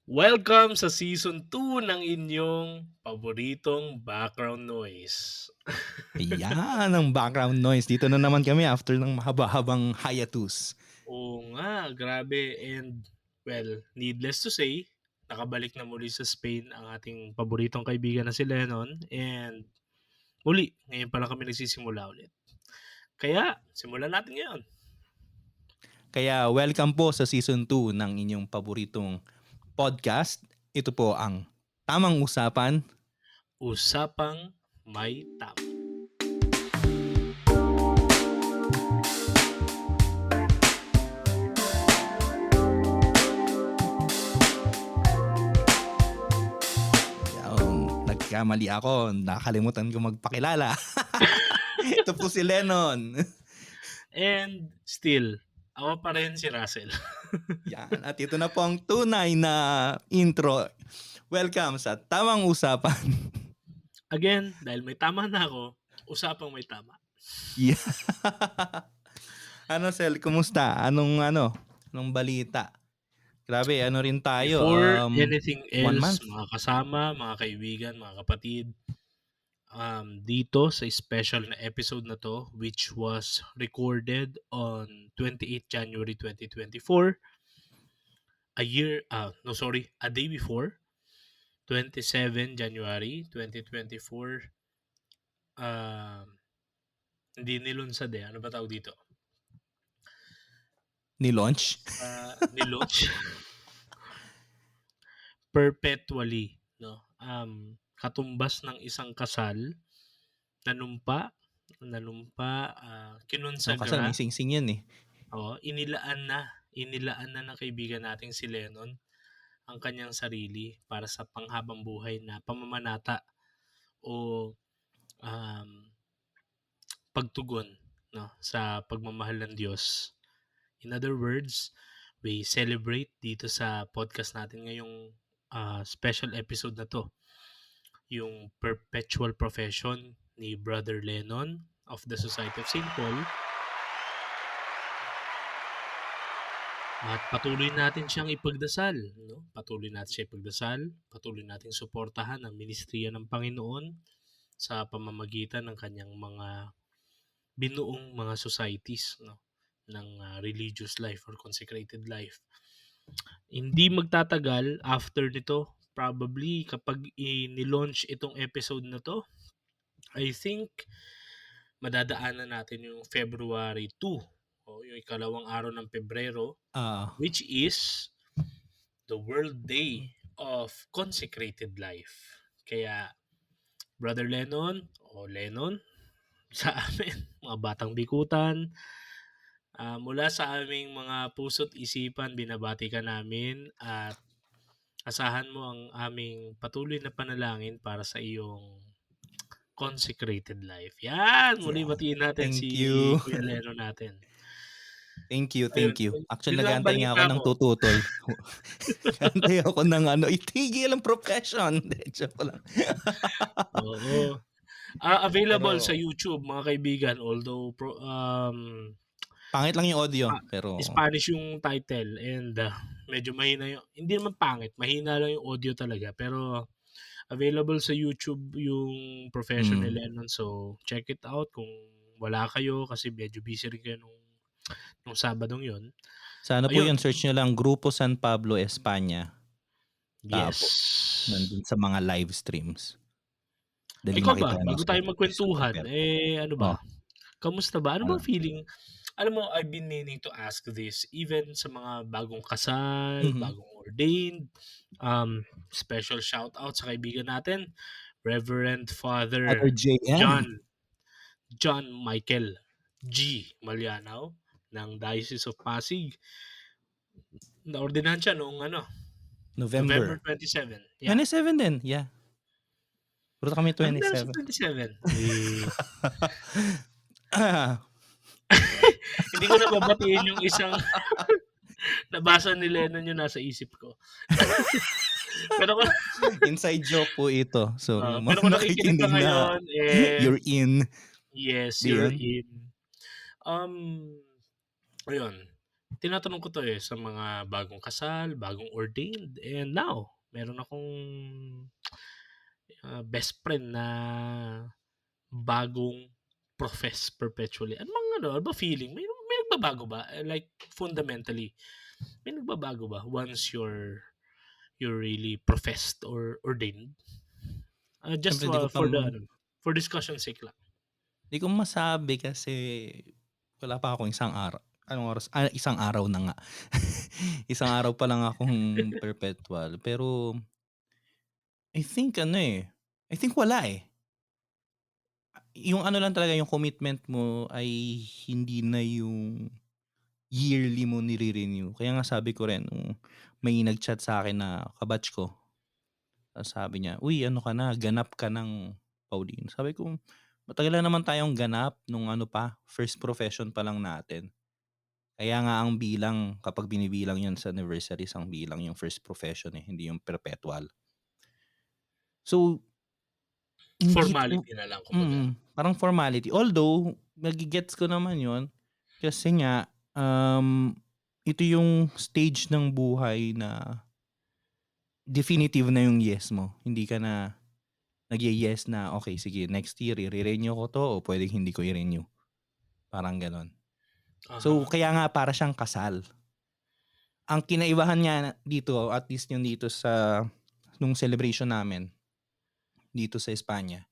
Welcome sa season 2 ng inyong paboritong background noise. Ayan ang background noise. Dito na naman kami after ng mahaba-habang hiatus. Oo nga, grabe. And well, needless to say, nakabalik na muli sa Spain ang ating paboritong kaibigan na si Lennon. And muli, ngayon pa lang kami nagsisimula ulit. Kaya, simulan natin ngayon. Kaya welcome po sa season 2 ng inyong paboritong podcast. Ito po ang Tamang Usapan. Usapang may tama. Nagkamali ako. Nakalimutan ko magpakilala. Ito po si Lennon. And still, ako pa rin si Russell. Yan. At ito na po ang tunay na intro. Welcome sa Tamang Usapan. Again, dahil may tama na ako, usapang may tama. Yeah. Sel, kumusta? Anong balita? Grabe, rin tayo. Before anything 1 else, month. mga kasama, mga kaibigan, mga kapatid, dito sa special na episode na to, which was recorded on 28 January 2024, a day before, 27 January 2024, hindi nilunsad ano ba tawag dito? Ni-launch? Ni-launch. Perpetually, no? Katumbas ng isang kasal, nanumpa, kinonsagra. Kasal, may sing-sing yan eh. Oo, inilaan na ng kaibigan nating si Lennon ang kanyang sarili para sa panghabang buhay na pamamanata o pagtugon, no, sa pagmamahal ng Diyos. In other words, we celebrate dito sa podcast natin ngayong special episode na to yung perpetual profession ni Brother Lennon of the Society of St. Paul. At patuloy natin siyang ipagdasal, no? Patuloy natin suportahan ang ministriya ng Panginoon sa pamamagitan ng kanyang mga binuong mga societies, no, ng religious life or consecrated life. Hindi magtatagal after nito, probably kapag i-launch itong episode na to, I think madadaanan natin yung February 2 o yung ikalawang araw ng Pebrero, which is the World Day of Consecrated Life. Kaya Brother Lennon o Lennon sa amin, mga batang bikutan, mula sa aming mga puso't isipan, binabati ka namin at asahan mo ang aming patuloy na panalangin para sa iyong consecrated life. Yan! Muli batiin natin si Kuya Lennon natin. Thank you. Actually, nag-aantay nga ako ng ko. tututol. Nag-aantay ako ng itigil ang profession. Joke lang. Oo. Available sa YouTube, mga kaibigan. Although, pangit lang yung audio. Pero Spanish yung title and medyo mahina yung, hindi naman pangit, mahina lang yung audio talaga. Pero available sa YouTube yung profession ni Lennon. So, check it out kung wala kayo kasi medyo busy rin kayo nung Sabadong yun. Sana po yun, search nyo lang Grupo San Pablo España. Yes. Tapos, nandun sa mga live streams. Ikaw ba, bago tayo magkwentuhan, ano ba? Kamusta ba? Ano bang feeling? Alam mo, I've been meaning to ask this even sa mga bagong kasal, bagong ordained, special shout out sa kaibigan natin, Reverend Father John Michael G. Malianaw ng Diocese of Pasig. Naordinahan siya noong November 27. Yeah. 27 din, yeah. Pero kami 27. 27. Hindi ko nababatiin yung isang nabasa ni Lennon yung nasa isip ko. Pero inside joke po ito. So, pero kung nakikinig ka ngayon, you're in. Yes, you're in. Ayun. tinatanong ko 'to, sa mga bagong kasal, bagong ordained, and now meron akong, best friend na bagong profess perpetually. Ano ba feeling? May nagbabago ba? Like fundamentally, may nagbabago ba once you're really professed or ordained? Just Siyempre di ko pa for discussion sake lang. di ko masabi kasi wala pa akong isang araw. Anong oras? Isang araw na nga. Isang araw pa lang akong perpetual. Pero I think wala eh. Yung ano lang talaga, yung commitment mo ay hindi na yung yearly mo nire-renew. Kaya nga sabi ko rin, nung may nag-chat sa akin na kabatch ko, sabi niya, uy, ano ka na, ganap ka ng Pauline. Sabi ko, matagal na naman tayong ganap nung ano pa, first profession pa lang natin. Kaya nga ang bilang, kapag binibilang yun sa anniversaries, ang bilang yung first profession hindi yung perpetual. So, hindi Formality na lang kumbaga. parang formality. Although, nagigets ko naman yun. Kasi nga, ito yung stage ng buhay na definitive na yung yes mo. Hindi ka na nag-yes na, okay, sige, next year, i-renew ko to o pwedeng hindi ko i-renew. Parang ganon. So, kaya nga para siyang kasal. Ang kinaibahan nga dito, at least yung dito sa nung celebration namin dito sa Espanya,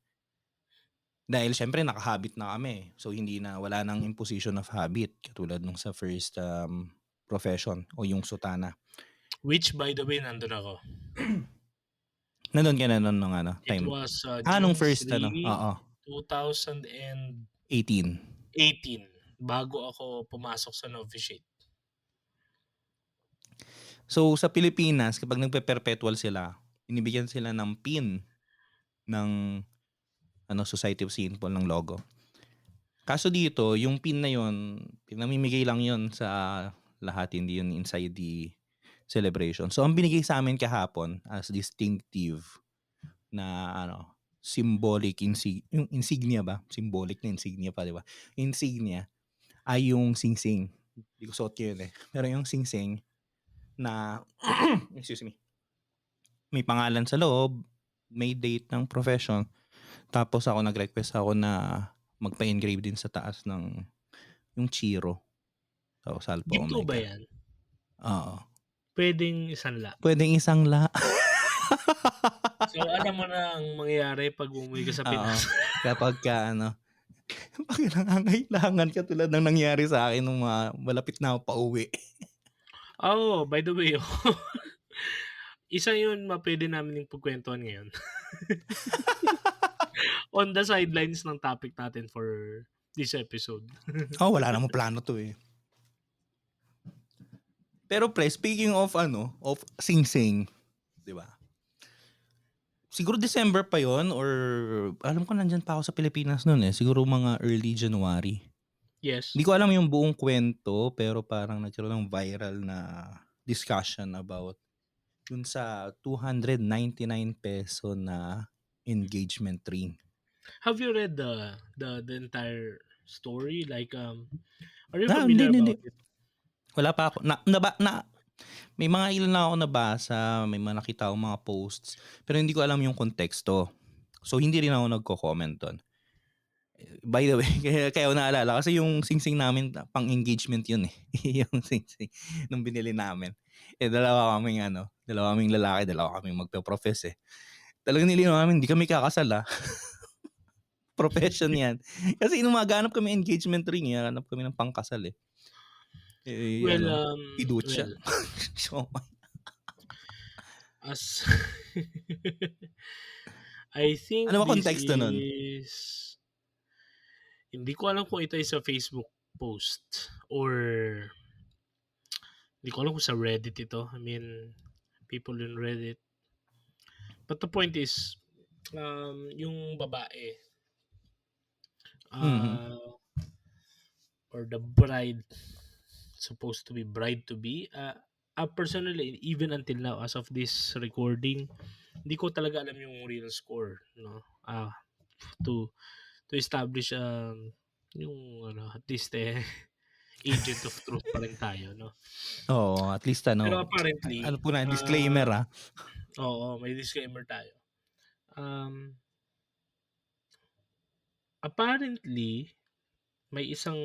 dahil syempre nakahabit na kami. So wala nang imposition of habit katulad nung sa first profession o yung sutana. Which by the way, nandun ako. Nandun ka na nun nung It time? was Nung June first 3, oo. 2018 18. bago ako pumasok sa novitiate. So sa Pilipinas, kapag nagpe-perpetual sila, binibigyan sila ng pin ng Society of St. Paul ng logo. Kaso dito, yung pin na yun, pinamimigay lang yun sa lahat, hindi yun inside the celebration. So ang binigay sa amin kahapon as distinctive na symbolic yung insignia ba? Symbolic na insignia pa, di ba? Insignia ay yung singsing. Hindi ko suot yun Pero yung singsing na excuse me, may pangalan sa loob, may date ng profession, tapos ako nag-request ako na magpa-engrave din sa taas ng yung Chiro. So, Salpo Ginto ba Omega. yan? Oo. Pwedeng isang la. Pwedeng isang la. So, alam mo na ang mangyayari pag umuwi ka sa Pinas. Kapag ka pag nangangailangan ka tulad ng nangyari sa akin nung malapit na ako pauwi. By the way, isa yun pwede namin yung pagkwentuhan ngayon. On the sidelines ng topic natin for this episode. Wala namang plano to Pero pre, speaking of of sing-sing, di ba? Siguro December pa yon or alam ko nandyan pa ako sa Pilipinas noon Siguro mga early January. Yes. Hindi ko alam yung buong kwento pero parang nagkaroon ng viral na discussion about dun sa 299 peso na engagement ring. Have you read the entire story? Like, are you familiar Hindi. about it? Wala pa ako. May mga ilan na ako nabasa, may mga nakita akong mga posts, pero hindi ko alam yung konteksto. So, hindi rin ako nagko-comment doon. By the way, kaya ako naalala, kasi yung singsing namin, pang-engagement yun yung singsing nung binili namin. Dalawa kaming lalaki, dalawa kaming magpe-profess Talagang nilinaw namin, hindi kami kakasal Profession yan. Kasi maganap kami engagement ring, hanap kami ng pangkasal Idutya. So, as I think ano ba this konteksto nun? is, hindi ko alam kung ito ay sa Facebook post or hindi ko alam kung sa Reddit ito. I mean, people in Reddit. But the point is, yung babae, or the bride, supposed to be bride to be, personally, even until now, as of this recording, hindi ko talaga alam yung real score, no? To establish yung at least agent of truth pa rin tayo, 'no? Oo, at least Pero ano, ano apparently, po na disclaimer, oo, may disclaimer tayo. Um, Apparently, may isang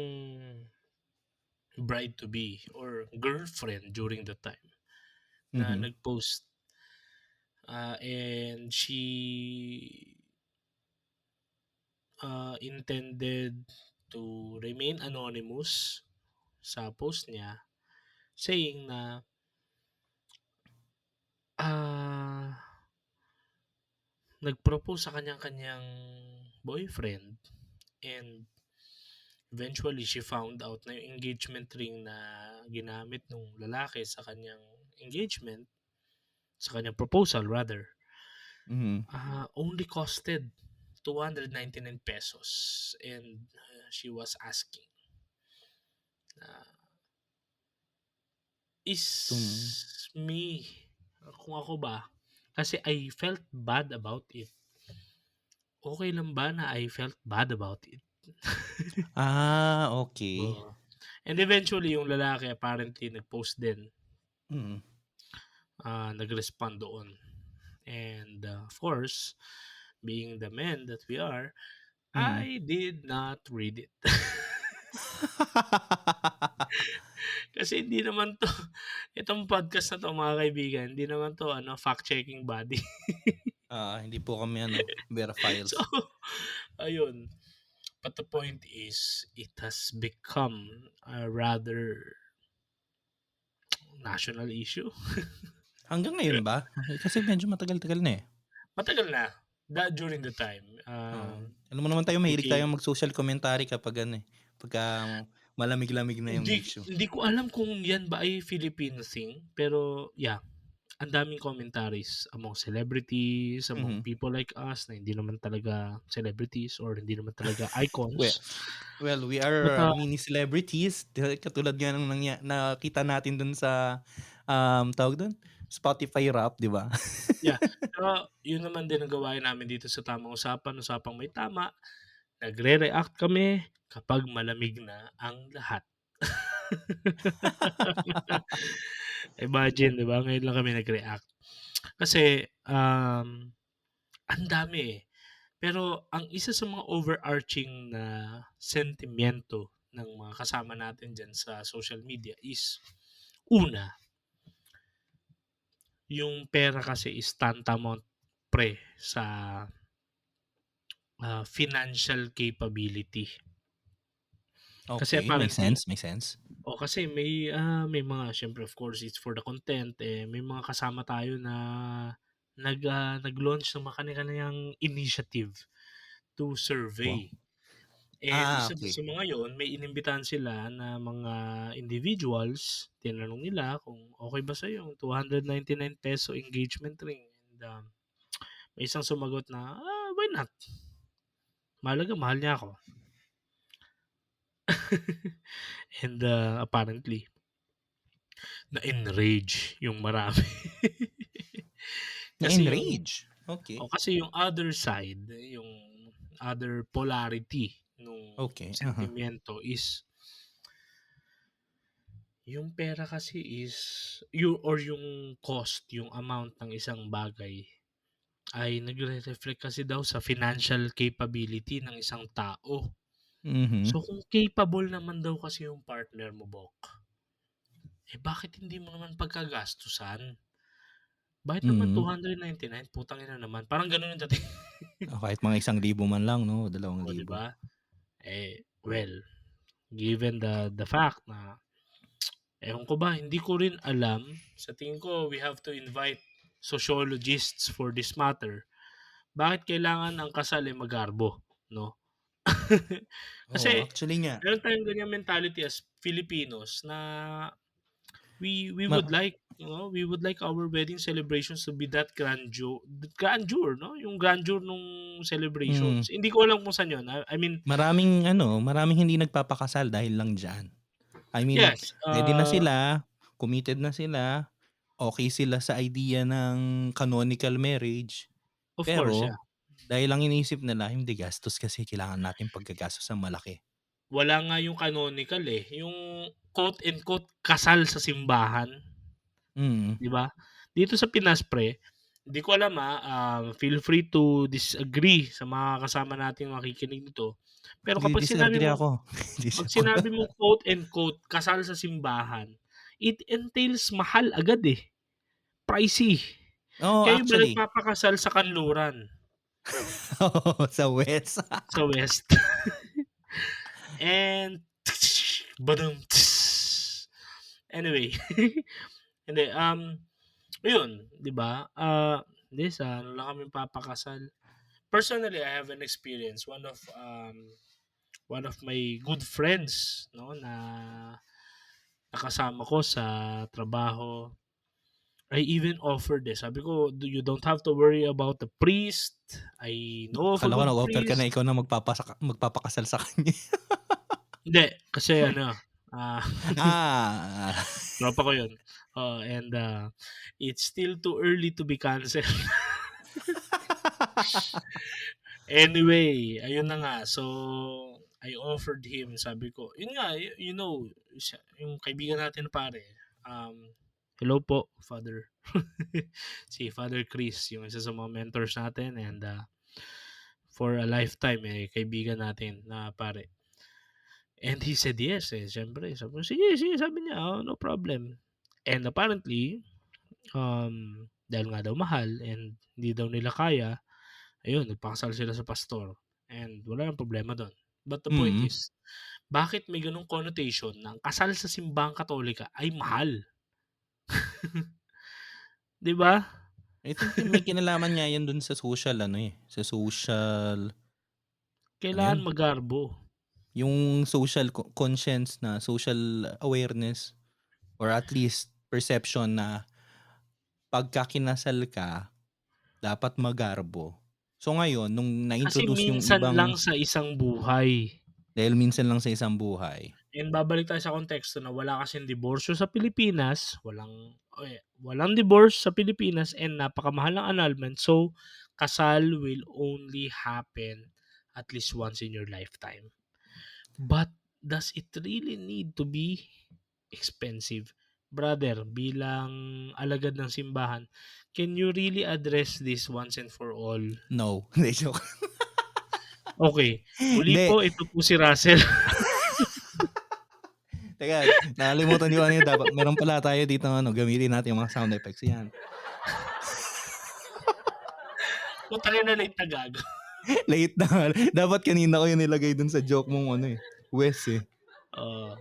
bride-to-be or girlfriend during the time na Mhm, nag-post, and she, intended to remain anonymous sa post niya saying na, ah, nag-propose sa kanyang boyfriend and eventually she found out na yung engagement ring na ginamit nung lalaki sa kanyang engagement, sa kanyang proposal rather, mhm. only costed ₱299 and she was asking na, Tum "Is me kung ako ba, kasi I felt bad about it. Okay lang ba na I felt bad about it?" okey. Oo. And eventually yung lalaki apparently nag-post din, Mm, nag-respond doon. And, of course, being the men that we are, mm. I did not read it. Kasi hindi naman 'to itong podcast na 'to mga kaibigan, hindi naman 'to ano, fact checking body. Hindi po kami ano, So, Veraphiles. ayun. But the point is, it has become a rather national issue. Hanggang ngayon ba? Kasi medyo matagal-tagal na, eh. Matagal na, during the time, Oo. Alam mo naman tayo mahilig became tayong mag-social commentary kapag ano, eh, pagka malamig-lamig na yung hindi issue. hindi ko alam kung 'yan ba ay Filipino thing, pero yeah, ang daming commentaries among celebrities, among Mhm. people like us na hindi naman talaga celebrities or hindi naman talaga We icons. well, we But, are, mini celebrities katulad nga ng nakita natin dun sa, tawag dun, Spotify Wrap, 'di ba? yeah, pero yun naman din ang gawain namin dito sa Tamang Usapan, Usapang May Tama, nagre-react kami kapag malamig na ang lahat. Imagine 'di ba, ngayon lang kami nag-react. Kasi, ang dami, eh. Pero ang isa sa mga overarching na sentimento ng mga kasama natin diyan sa social media is, una, yung pera kasi is tantamount pre sa, financial capability. Kasi Okey, make apparently sense, make sense. kasi may mga siyempre of course it's for the content, eh, may mga kasama tayo na nag-launch ng mga kani-kaniyang initiative to Wow. survey. And isa dun Okey. sa mga yun, may inimbitahan sila na mga individuals, tinanong nila kung okey ba sa'yo yung ₱299 engagement ring and, may isang sumagot na, why not? Mahalaga mahal niya ako." And, apparently na-enrage yung marami. Kasi yung Na-enrage, okey. kasi yung other side, yung other polarity nung Okey, sentimiento is yung pera kasi is yung cost, yung amount ng isang bagay ay nagre-reflect kasi daw sa financial capability ng isang tao. So, Mhm, kung capable naman daw kasi yung partner mo, Bok, bakit hindi mo naman pagkagastusan? Bakit naman mhm. ₱299, putang ina naman, parang gano'n yung dating. Kahit mga 1,000 man lang 'no, Oh, 'di 2,000. ba? Well, given the fact na ewan ko ba, hindi ko rin alam. Sa tingin ko, we have to invite sociologists for this matter. Bakit kailangan ang kasal ay magarbo, 'no? Oo, Kasi actually nga, meron tayong ganyang mentality as Filipinos na we ma would like, we would like our wedding celebrations to be that grandeur, 'no? Yung grandeur nung hmm, celebrations. Hindi ko alam kung saan yun. I mean, maraming hindi nagpapakasal dahil lang diyan. I mean, yes, ready na sila, committed na sila, okey sila sa idea ng canonical marriage, of course, yeah. pero dahil lang iniisip nila, "Hindi gastos kasi kailangan natin paggagastusan malaki." wala nga yung canonical, yung quote and quote kasal sa simbahan, Mm. 'di ba? Dito sa Pinas pre, hindi ko alam, feel free to disagree sa mga kasama nating makikinig nito. Pero kapag sinabi Nagdi-disagree mong ako. 'Di 'pag joke lang. sinabi mong quote and quote kasal sa simbahan, it entails mahal agad, pricey. Oo, Kayo ba actually. nagpapakasal sa kanluran, Oo, sa West. sa West? And badum. Anyway, hindi, ayun, 'di ba? Hindi sa ano lang kami papakasal. Personally, I have an experience. One of my good friends, no, na nakasama ko sa trabaho, I even offered Sabi ko, You don't have to worry about the priest. I know of a Akala ko good nag-offer ka priest." na ikaw na magpapakasal sa kanya. Hindi, kasi ano, ah, Ah. tropa ko yun. And it's still too early to be canceled. Anyway, ayun na nga. So, I offered him, sabi ko, yun nga, yung kaibigan natin na pare, hello po, Father. Si Father Chris, yung isa sa mga mentors natin and for a lifetime, kaibigan natin na pare. And he said yes, syempre. Sabi ko, sige, sige, sabi niya, no problem. And apparently, dahil nga daw mahal and hindi daw nila kaya, ayun, nagpakasal sila sa pastor. And wala nang problema doon. But the point Mm. is, bakit may ganung connotation na ang kasal sa simbahang Katolika ay mahal? 'Di ba? I think may kinalaman nga 'yan dun sa social ano, sa social ano Kailangan 'yun, magarbo. yung social conscience na social awareness or at least perception na pagka kinasal ka dapat magarbo. So ngayon nung Kasi na-introduce yung minsan lang ibang sa isang buhay. dahil minsan lang sa isang buhay. And babalik tayo sa konteksto na wala kasing diborsyo sa Pilipinas, walang divorce sa Pilipinas and napakamahal ng annulment. So, kasal will only happen at least once in your lifetime. But does it really need to be expensive? Brother, bilang alagad ng simbahan, can you really address this once and for all? No, hindi joke. Okay, muli Hindi, po, ito po si Russell. teka nakalimutan ko ano yun dapat meron pala tayo dito ano gamitin natin yung mga sound effects, 'yan. Putang ina, late na gago. Late na nga. Dapat kanina ko yun nilagay dun sa joke mong ano Wes Oo.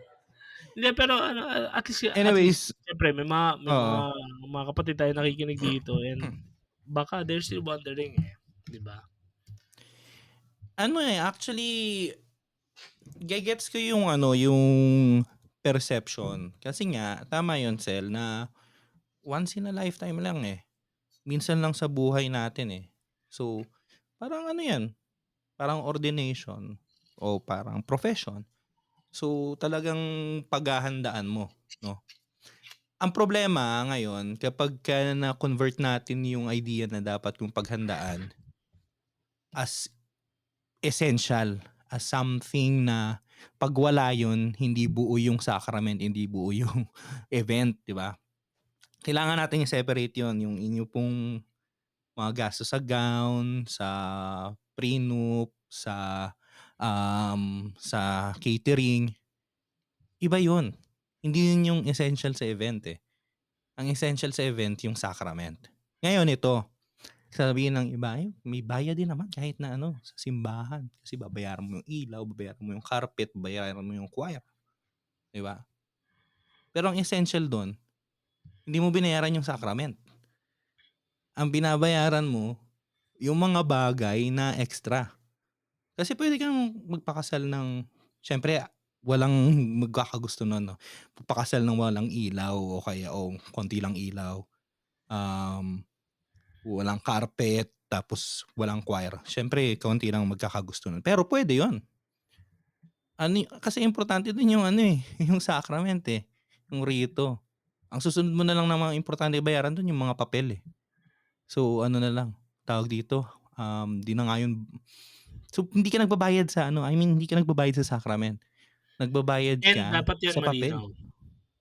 Hindi, pero ano, at least Anyways, siyempre may oo. mga kapatid tayong nakikinig dito and baka they're still wondering, 'di ba? Ano actually gets ko yung ano, yung perception. Kasi nga tama yun Sel na once in a lifetime lang Minsan lang sa buhay natin So, parang ano yan, parang ordination o parang profession. So, talagang paghahandaan mo, no? Ang problema ngayon kapagka na-convert natin yung idea na dapat yung paghandaan as essential, as something na 'pag wala yun, hindi buo yung sacrament, hindi buo yung event, 'di ba? Kailangan nating i-separate yun, yung inyo pong mga gastos sa gown, sa prenup, sa catering, iba yun. Hindi yun yung essential sa event, Ang essential sa event yung sacrament. Ngayon ito, sasabihin ng iba, may bayad din naman kahit na ano, sa simbahan. Kasi babayaran mo yung ilaw, babayaran mo yung carpet, babayaran mo yung choir. 'Di ba? Pero ang essential doon, hindi mo binayaran yung sacrament. Ang binabayaran mo, yung mga bagay na extra. Kasi pwede kang magpakasal ng, syempre, walang magkakagusto nun, no? Magpakasal ng walang ilaw o kaya konti lang ilaw. Um, Walang carpet, tapos walang choir. Syempre, konti lang magkakagusto nun. Pero pwede yon. Kasi importante din yung yung sacrament yung rito. Ang susunod mo na lang ng mga importante bayaran dun yung mga papel So ano na lang, tawag dito, di na nga yun. So hindi ka nagbabayad sa hindi ka nagbabayad sa sacrament. nagbabayad And ka dapat 'yan sa papel. malinaw.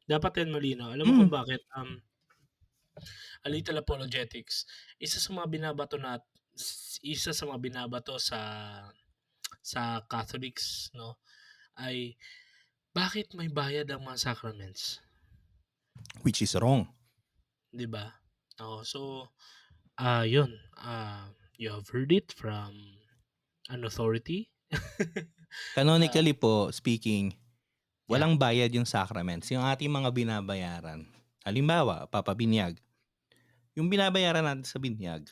Dapat 'yan malinaw. Alam mo Hmm, kung bakit? A little apologetics, isa sa mga binabato isa sa mga binabato sa Catholics 'no, ay bakit may bayad ang mga sacraments, which is wrong. 'di ba? Oo, so, 'yun, you have heard it from an authority. Ah, Canonically po speaking, yeah, walang bayad yung sacraments, yung ating mga binabayaran. Halimbawa, papabinyag. Yung binabayaran natin sa binyag,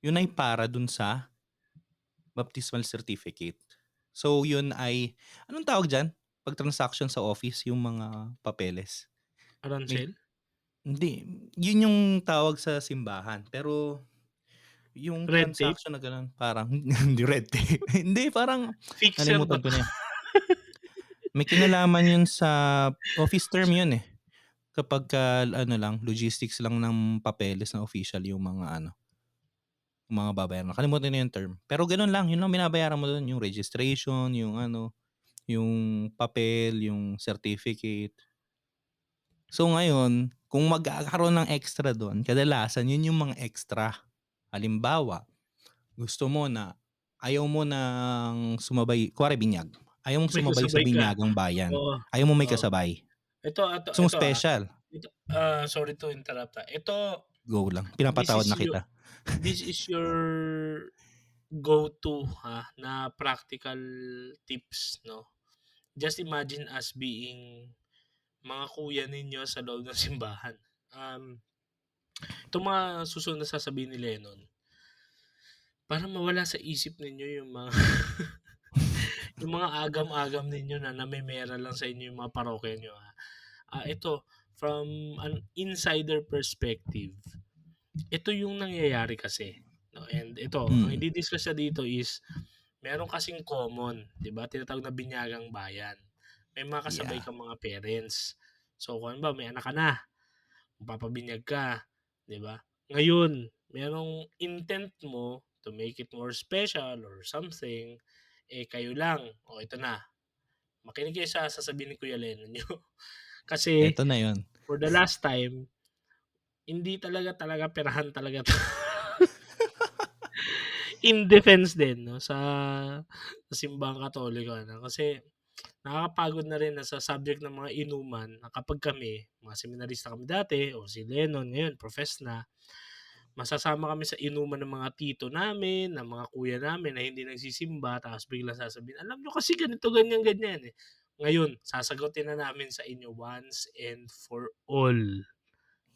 yun ay para dun sa baptismal certificate. So yun ay, anong tawag diyan? 'Pag transaction sa office, yung mga papeles. May arancel, hindi, yun yung tawag sa simbahan. Pero yung red tape, transaction na gano'n parang hindi red tape. Hindi, parang fixer ba nalimutan ko 'to? na, eh. May kinalaman yun sa office term yun, eh. Kapagka ano lang, logistics lang ng papeles na official yung mga ano, yung mga babayaran. Nakalimutan ko na yung term. Pero gano'n lang, yun lang binabayaran mo dun, yung registration, yung ano, yung papel, yung certificate. So ngayon, kung magkakaroon ng extra dun, kadalasan yun yung mga extra. Halimbawa, gusto mo na ayaw mo ng sumabay, kunwari binyag, ayaw mong May sumabay sa kasabay ka, binyagang bayan, oo, ayaw mo may oo. kasabay. Ito, Gusto mo special, ito, sorry to interrupt, Ito, go lang, this pinapatawad is na your kita. this is your go-to, na practical tips 'no. Just imagine us being mga kuya ninyo sa loob ng simbahan. Itong mga susunod na sasabihin ni Lennon, para mawala sa isip ninyo yung mga yung mga agam-agam ninyo na namemera lang sa inyo yung mga parokya niyo, ito, from an insider perspective, ito yung nangyayari kasi, 'no, and ito, ang Mm, idi-discuss niya dito is meron kasing common, 'di ba, tinatawag na binyagang bayan. May mga kasabay yeah. kang mga parents. So, kung halimbawa may anak ka na, magpapabinyag ka, 'di ba? Ngayon, merong intent mo to make it more special or something, kayo lang, o ito na, makinig kayo sa sasabihin ni Kuya Lennon niyo. Kasi Eto na yun. for the last time, hindi talaga talaga perahan talaga 'to. In defense din 'no, sa simbahang Katoliko ano, kasi nakakapagod na rin na sa subject ng mga inuman na kapag kami, mga seminarista kami dati o si Lennon ngayon profess na, masasama kami sa inuman ng mga tito namin, ng mga kuya namin na hindi nagsisimba tapos biglang sasabihin, "Alam niyo kasi ganito, ganyan, ganyan, eh." Ngayon sasagutin na namin sa inyo once and for all.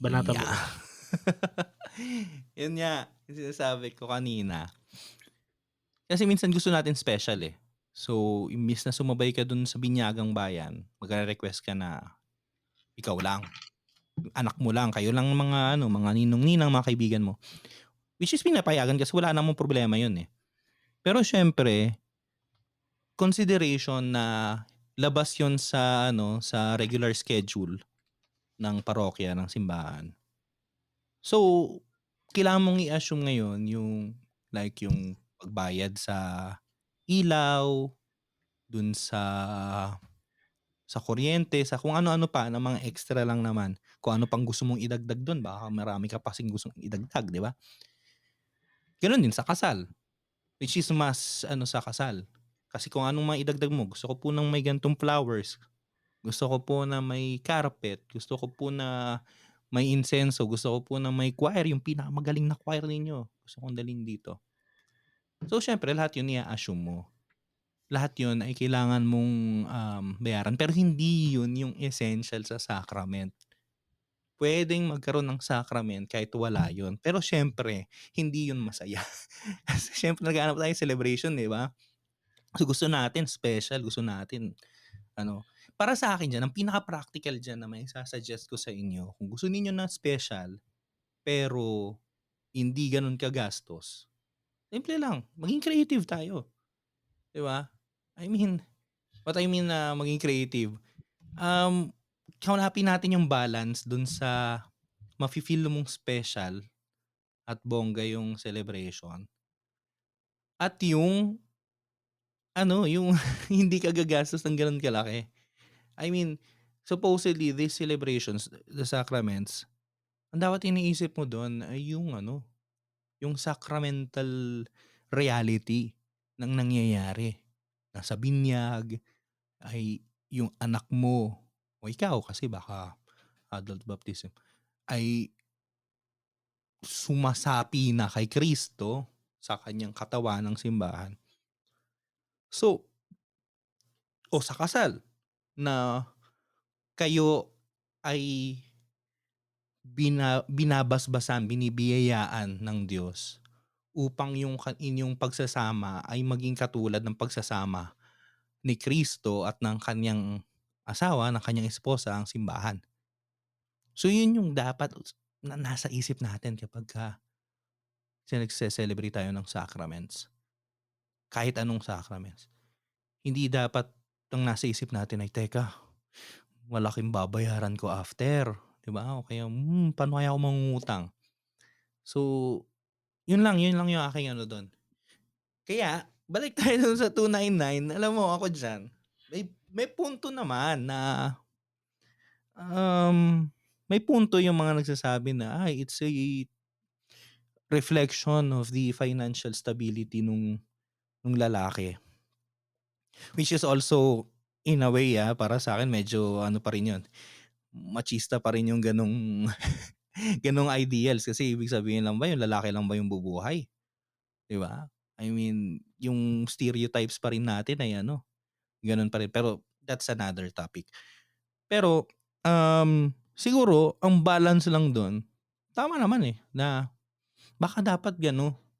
Banatan mo Yeah. na. Yun nga, yung sinasabi ko kanina. Kasi minsan gusto natin special, eh. So, imbis na sumabay ka dun sa binyagang bayan, magre-request ka na ikaw lang, anak mo lang, kayo lang mga ano, mga ninong-ninang, mga kaibigan mo. Which is pinapayagan kasi wala namang problema yun, eh. Pero siyempre, consideration na labas yun sa ano, sa regular schedule ng parokya, ng simbahan. So, kailangan mong i-assume ngayon yung like yung pagbayad sa ilaw, dun sa kuryente, sa kung ano-ano pa na mga extra lang naman. Kung ano pang gusto mong idagdag dun, baka marami ka pa kasing gustong idagdag, 'di ba? Gano'n din sa kasal, which is mas ano sa kasal. Kasi kung anong maidagdag mo, gusto ko po ng may ganitong flowers, gusto ko po na may carpet, gusto ko po na may insenso, gusto ko po na may choir, yung pinakamagaling na choir ninyo, gusto kong dalhin dito. So, siyempre lahat yun i-a-assume mo. Lahat yun ay kailangan mong, bayaran pero hindi yun yung essential sa sacrament. Puwedeng magkaroon ng sacrament kahit wala yun, pero siyempre hindi yun masaya. Kasi siyempre naghahanap tayo ng celebration, 'di ba? So, gusto natin special, gusto natin ano, para sa akin diyan ang pinaka-practical diyan na maisa-suggest ko sa inyo, kung gusto ninyo na special pero hindi gano'n kagastos, simple lang, maging creative tayo, 'di ba? I mean, what I mean na maging creative, um, hanapin natin yung balance dun sa mafi-feel mong special at bongga yung celebration at yung ano, yung hindi ka gagastos ng gano'n kalaki. I mean, supposedly these celebrations, the sacraments, ang dapat iniisip mo dun ay yung ano, yung sacramental reality ng nangyayari. Nasa binyag ay yung anak mo o ikaw kasi baka adult baptism, ay sumasapi na kay Kristo sa kanyang katawan ng simbahan. So, o sa kasal na kayo ay binabasbasan, binibiyayaan ng Diyos upang yung inyong pagsasama ay maging katulad ng pagsasama ni Kristo at ng kanyang asawa, ng kanyang esposa, ang simbahan. So yun yung dapat na nasa isip natin kapagka nagse-celebrate tayo ng sacraments, kahit anong sacraments. Hindi dapat ang nasa isip natin ay, "Teka, malaking babayaran ko after." 'Di ba? O kaya, paano kaya ako mangungutang?" So, yun lang yung aking ano dun. Kaya balik tayo dun sa 299, alam mo ako diyan, may punto naman na, um, may punto yung mga nagsasabi na, "Ay, it's a reflection of the financial stability nung lalaki." Which is also in a way, para sa'kin medyo ano pa rin yun, machista pa rin yung gano'ng gano'ng ideals kasi ibig sabihin lang ba yung lalaki lang ba yung bubuhay, 'di ba? I mean, yung stereotypes pa rin natin ay ano, gano'n pa rin pero that's another topic. Pero, siguro ang balance lang dun, tama naman, na baka dapat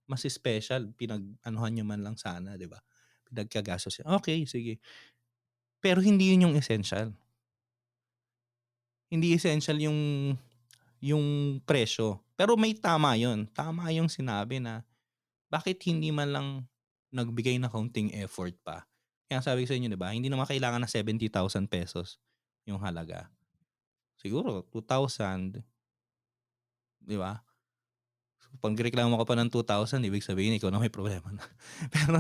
mas special pinag-anuhan niyo man lang sana, 'di ba? Pinagkagastos okey sige, pero hindi yun yung essential. Hindi essential yung presyo. Pero may tama yun, tama yung sinabi na bakit hindi man lang nagbigay ng kaunting effort pa. Kaya sabi ko sa inyo 'di ba, hindi naman kailangan ng ₱70,000 yung halaga. Siguro 2,000, 'di ba? So, 'pag nagreklamo ka pa ng 2,000 ibig sabihin ikaw na may problema na. Pero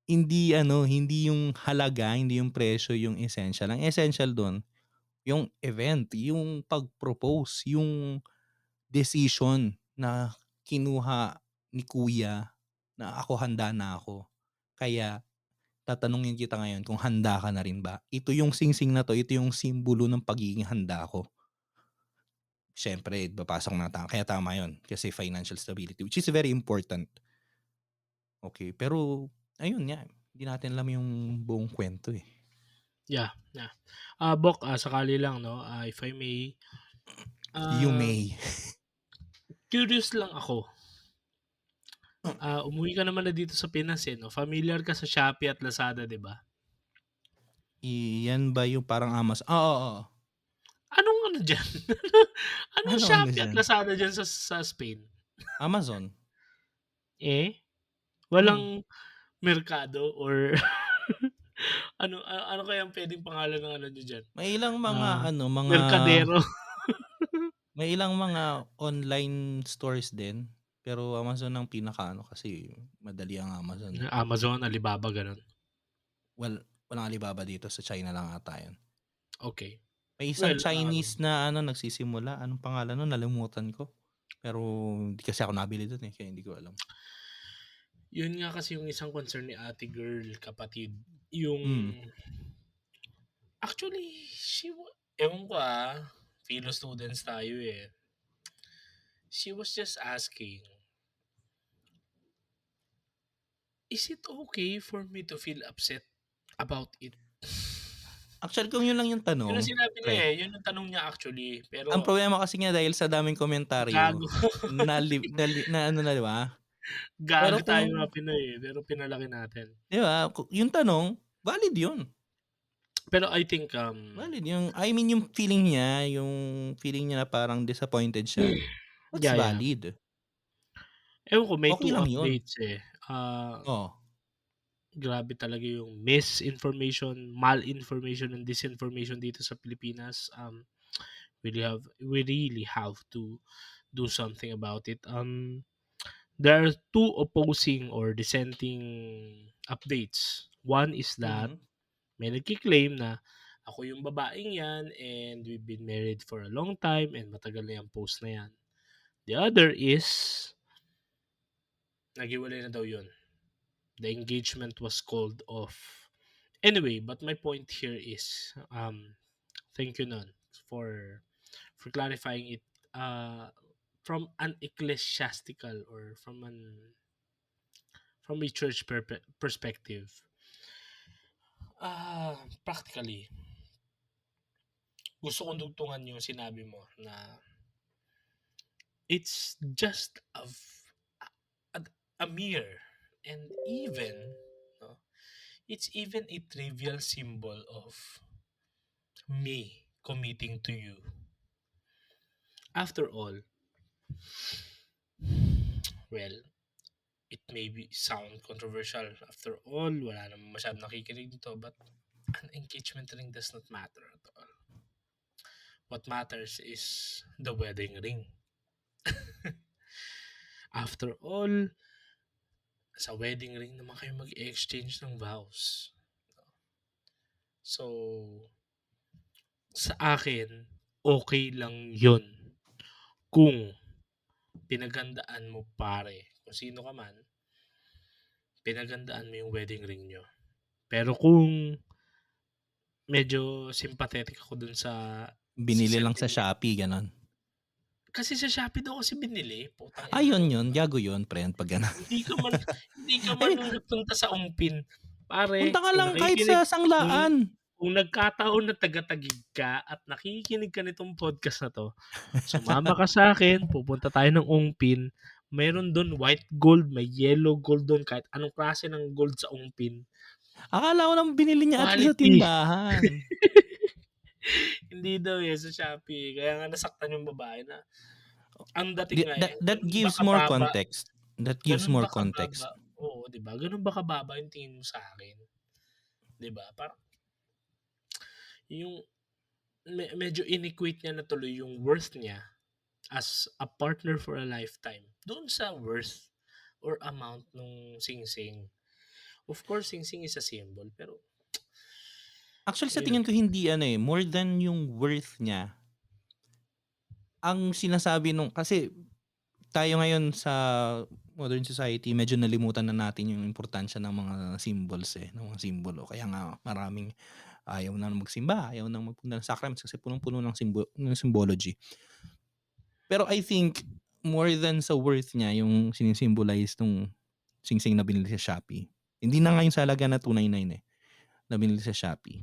hindi ano, hindi yung halaga, hindi yung presyo yung essential. Ang essential dun yung event, yung pag-propose, yung decision na kinuha ni kuya na ako handa na ako. Kaya tatanungin kita ngayon kung handa ka na rin ba? Ito yung singsing na 'to, ito yung simbolo ng pagiging handa ko. Siyempre papasok na kaya tama yun, kasi financial stability which is very important, okey. Pero ayun nga, hindi natin alam yung buong kuwento, eh. Yeah, yeah. Bok, sakali lang 'no, if I may, You ah, may. curious lang ako. Umuwi ka naman na dito sa Pinas, eh, 'no? Familiar ka sa Shopee at Lazada, 'di ba? Yan ba yung parang oo, oo. Anong ano diyan? Anong Anong ano Shopee at diyan? Lazada diyan sa Spain? Amazon. Eh, Hmm. walang merkado or ano kayang puwedeng pangalan ng ano niyo diyan, May ilang mga ah, ano, merkadero? may ilang mga online stores din, pero Amazon ang pinakaano kasi madali ang Amazon, eh. Amazon, Alibaba, gano'n? Walang Alibaba dito, sa China lang ata 'yun. Okey. May isang Well, Chinese na ano nagsisimula, anong pangalan nun nalimutan ko. Pero hindi kasi ako nabili dun, kaya hindi ko alam. yun nga kasi yung isang concern ni ate girl, kapatid, yung Hmm, actually ewan ko, philo students tayo, eh. She was just asking, "Is it okay for me to feel upset about it?" actually kung yun lang yung Yun ang tanong, sinabi niya, pre, eh, yun ang tanong niya actually, ang pero problema kasi niya dahil sa daming komentaryo, gago. na ano na 'di ba? Pero Gago tayo kung mga Pinoy, eh, pero pinalaki natin. 'di ba, yung tanong, valid yun. Pero I think, Valid yung I mean yung feeling niya na parang disappointed siya, that's yeah, yeah. valid. Ewan ko, may Okey two lang yun. updates, eh. Oh, Grabe talaga yung misinformation, malinformation, and disinformation dito sa Pilipinas. We really have to do something about it. There are two opposing or dissenting updates. One is that mhm, may nagki-claim na Ako yung babaeng yan and we've been married for a long time and matagal na yung post na yan. The other is, naghiwalay na daw yun. The engagement was called off. Anyway, but my point here is, thank you nun for clarifying it from an ecclesiastical or from a church perspective. Practically, gusto kong dugtungan yung sinabi mo na it's just a mere and even, no, it's even a trivial symbol of me committing to you. After all, well, it may sound controversial. After all, wala naman masyadong nakikinig dito, but an engagement ring does not matter at all. What matters is the wedding ring. After all, sa wedding ring naman kayo mag-exchange ng vows. So, sa akin, okay lang yun. Kung pinagandaan mo pare, kung sino ka man, pinagandaan mo yung wedding ring nyo. Pero kung medyo sympathetic ako dun sa Binili lang sa Shopee, ganon. Kasi sa Shopee daw kasi binili. Putang ina. Yun. Gago yun, friend, pag gano'n. Hindi ka man nagpunta sa Umpin. Pare, Punta ka lang kahit sa Sanglaan. Kung nagkataon na taga-Taguig ka at nakikinig ka nitong podcast na to, sumama ka sa akin, pupunta tayo ng Umpin. Meron doon white gold, may yellow gold doon, kahit anong klase ng gold sa Umpin. Akala ko lang binili niya at sa Quality. tindahan. Hindi daw sa Shopee. Kaya nga nasaktan yung babae na ang dating nga That gives more context. That gives more context. Oo, 'di ba? Ganun ba kababa yung tingin mo sa akin? 'Di ba? Parang yung medyo inequate niya na tuloy yung worth niya as a partner for a lifetime doon sa worth or amount nung singsing. Of course, singsing is a symbol, pero actually sa tingin ko hindi more than yung worth niya. Ang sinasabi kasi tayo ngayon sa modern society, medyo nalimutan na natin yung importansya ng mga symbols ng mga simbolo. Kaya nga maraming ayaw na magsimba, ayaw na magpunta ng sacraments kasi punong-puno ng symbology. Pero I think more than sa worth niya yung sinisimbolize nung singsing na binili sa Shopee. Hindi na nga yung sa halaga na 299 na binili sa Shopee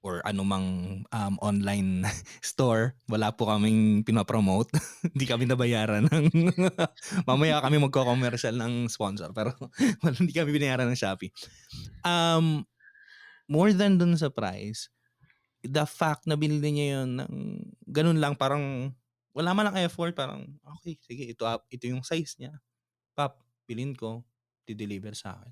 or anumang online store. Wala po kaming pinapromote. Hindi kami nabayaran ng mamaya kami magko-commercial ng sponsor pero hindi kami binayaran ng Shopee. More than dun sa price, the fact na binili niya yun ng ganun lang, parang wala man lang effort, parang okay, sige, ito yung size niya. Pap, bilhin ko, di-deliver sa akin.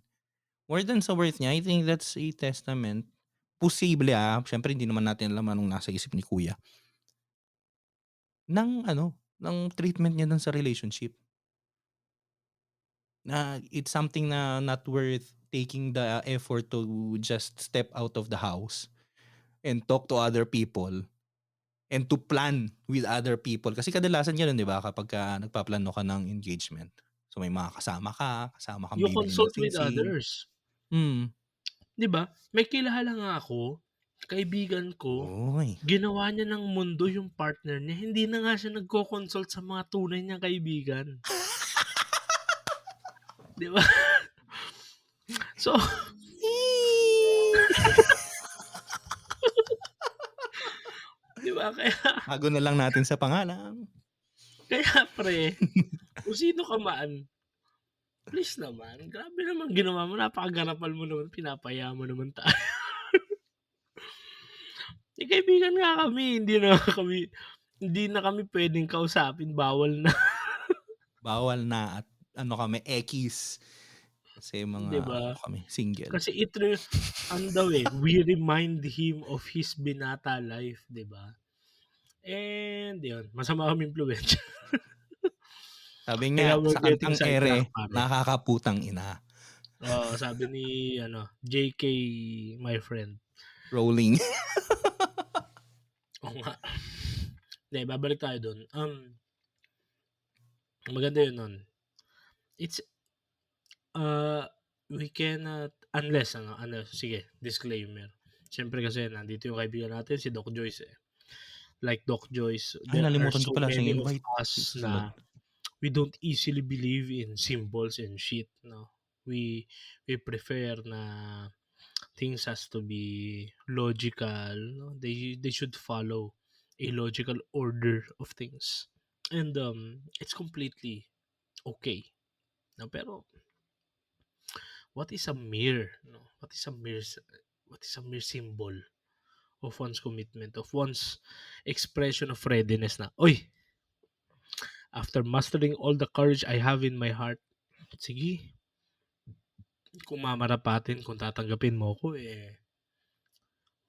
More than sa worth niya, I think that's a testament. Posible syempre hindi naman natin alam anong nasa isip ni kuya. Ng treatment niya dun sa relationship. Na it's something na not worth taking the effort to just step out of the house and talk to other people and to plan with other people. Kasi kadalasan yun, di ba, kapag nagpaplano ka ng engagement. So may mga kasama kang you bibili consult ng with singsing. others. 'Di ba? May kilala nga ako, kaibigan ko, ginawa niya ng mundo yung partner niya. Hindi na nga siya nagko-consult sa mga tunay niyang kaibigan. 'Di ba? So, di ba? Kaya bago na lang natin sa pangalan. Kaya pre, kung sino ka man, please naman, grabe naman ginawa mo, napakagarapal mo naman, pinapaya mo naman tayo. Kaibigan nga kami, hindi na kami pwedeng kausapin, bawal na. Bawal na at kami, X. Kasi mga diba? kami, single. Kasi we remind him of his binata life, diba? And yun, masama kami impluwensya. Sabi nga, sa kantang Ere, nakakaputang ina. Sabi ni JK, my friend, Rolling. Oo nga. Hindi, babalik tayo dun. Maganda yun nun. It's, uh, we cannot, sige, disclaimer. Siyempre kasi nandito yung kaibigan natin, si Doc Joyce eh. Like Doc Joyce, Ay, there are nalimutan ko so pala siyang many of invite sa us susunod. na we don't easily believe in symbols and shit, no? We prefer na things has to be logical, no? They should follow a logical order of things. And it's completely okay. No, pero what is a mere, no? What is a mere symbol of one's commitment, of one's expression of readiness na, oy, after mastering all the courage I have in my heart, sige, kung mamarapatin, kung tatanggapin mo ko, eh,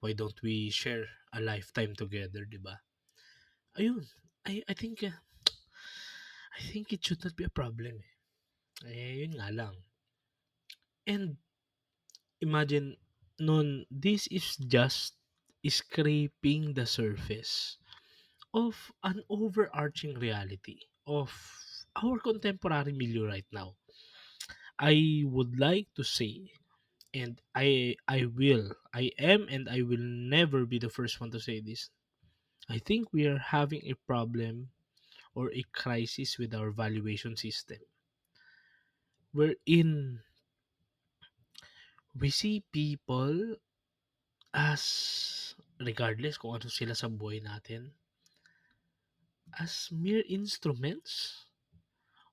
why don't we share a lifetime together, di ba? Ayun, I think it should not be a problem eh. Yun nga lang. And imagine, nun, this is just scraping the surface of an overarching reality of our contemporary milieu right now. I would like to say, and I am and I will never be the first one to say this. I think we are having a problem or a crisis with our valuation system wherein we see people as, regardless kung ano sila sa buhay natin, as mere instruments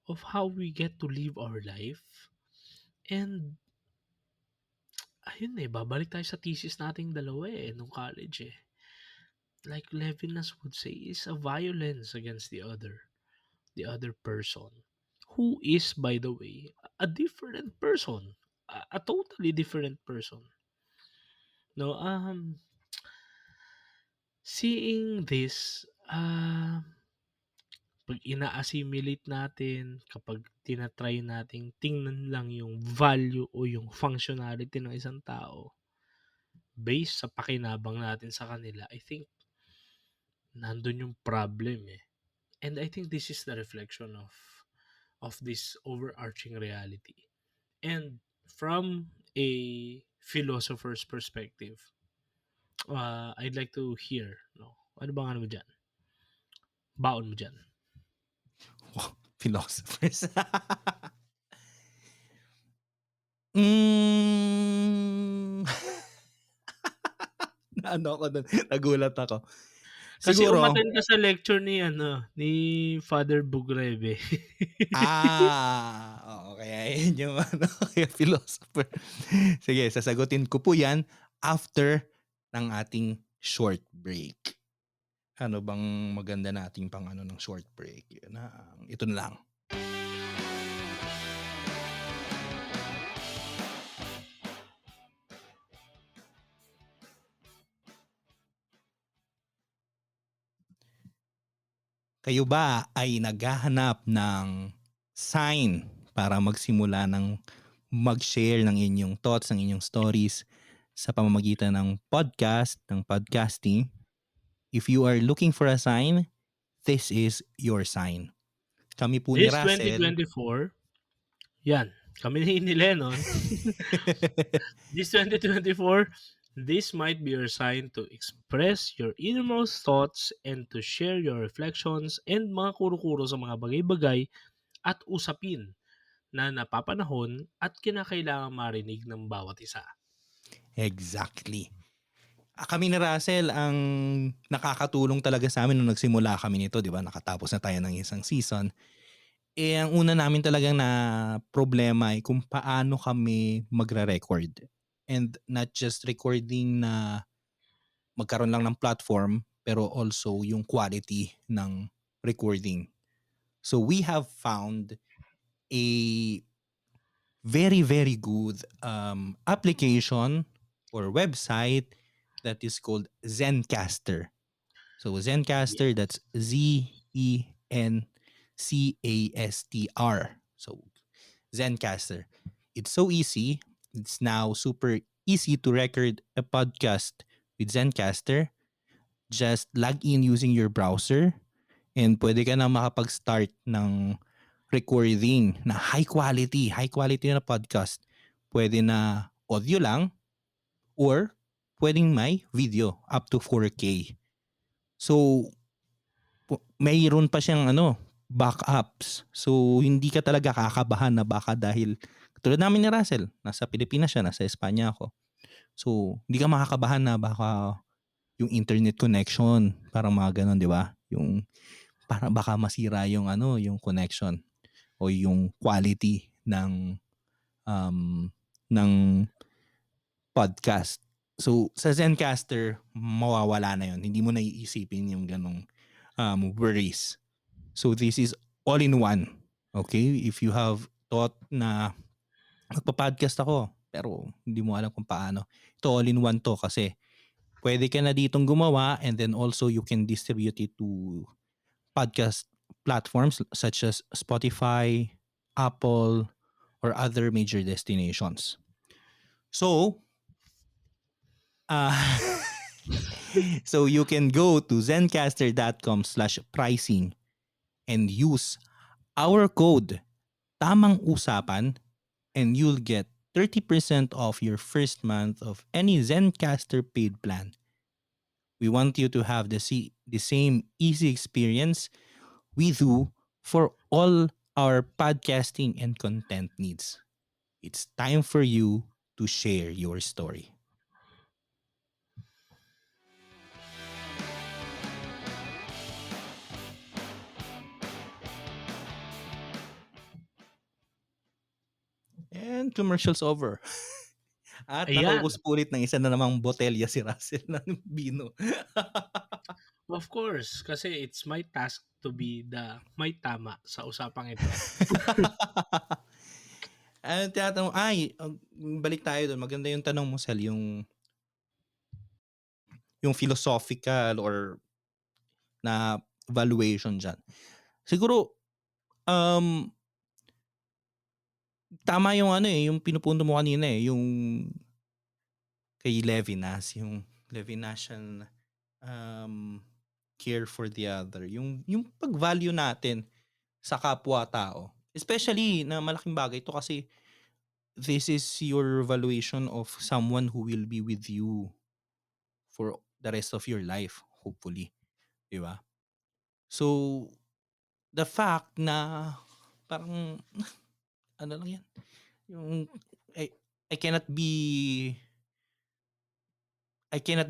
of how we get to live our life. And ayun eh, babalik tayo sa thesis nating dalawa eh, nung college eh. Like Levinas would say, is a violence against the other person, who is, by the way, a different person, a totally different person. No, seeing this, pag ina-assimilate natin, kapag tinatry nating tingnan lang yung value o yung functionality ng isang tao based sa pakinabang natin sa kanila, I think nandun yung problem eh. And I think this is the reflection of this overarching reality. And from a philosopher's perspective, I'd like to hear, no? Ano bang ano mo dyan? Baon mo dyan? Oh, philosophers. mm, ano ako dun? Nagulat ako. Kasi Siguro, umattend ka sa lecture ni ano, ni Father Bugrebe. oo, kaya yun yung ano, kaya philosopher. Sige, sasagutin ko po yan after ng ating short break. Ano bang maganda nating pang ano ng short break? Yun na, ito na lang. Kayo ba ay naghahanap ng sign para magsimula ng mag-share ng inyong thoughts, ng inyong stories sa pamamagitan ng podcast, ng podcasting? If you are looking for a sign, this is your sign. Kami po ni This Russell. 2024, yan, kami ni Lennon. This 2024, this might be your sign to express your innermost thoughts and to share your reflections and mga kuro-kuro sa mga bagay-bagay at usapin na napapanahon at kinakailangan marinig ng bawat isa. Exactly. Kami ni Russell ang nakakatulong talaga sa amin nung nagsimula kami nito, di ba? Nakatapos na tayo ng isang season. Eh, ang una namin talagang na problema ay kung paano kami magre-record. And not just recording na magkaroon lang ng platform, pero also yung quality ng recording. So we have found a very, very good application or website that is called Zencaster. So Zencaster, that's Zencastr. So Zencaster. It's so easy. It's now super easy to record a podcast with Zencaster. Just log in using your browser and pwede ka na makapag-start ng recording na high quality na podcast. Pwede na audio lang or pwedeng may video up to 4K. So, mayroon pa siyang backups. So, hindi ka talaga kakabahan na baka dahil tulad namin ni Russell, nasa Pilipinas siya, nasa Espanya ako. So, hindi ka makakabahan na baka yung internet connection, parang mga ganun, di ba? Yung parang baka masira yung yung connection o yung quality ng podcast. So, sa Zencaster, mawawala na yun. Hindi mo na iisipin yung ganong worries. So, this is all in one. Okay? If you have thought na magpa-podcast ako, pero hindi mo alam kung paano, ito all in one to kasi pwede ka na ditong gumawa and then also you can distribute it to podcast platforms such as Spotify, Apple, or other major destinations. So, so you can go to zencaster.com/pricing and use our code Tamang Usapan and you'll get 30% off your first month of any Zencaster paid plan. We want you to have the same easy experience we do for all our podcasting and content needs. It's time for you to share your story. And commercials over. At Ayan. nakaubos po ulit ng isa na namang botelya si Russell ng bino. Of course, kasi it's my task to be the may tama sa usapang ito. Tinatanong, balik tayo doon. Maganda yung tanong mo, Sel, yung philosophical or na valuation dyan. Siguro, tama yung yung pinupunto mo kanina yung kay Levinas, yung Levinasian care for the other. Yung pag-value natin sa kapwa-tao. Especially na malaking bagay ito kasi this is your valuation of someone who will be with you for the rest of your life, hopefully. Di ba? So, the fact na parang, ano lang yan, yung I cannot be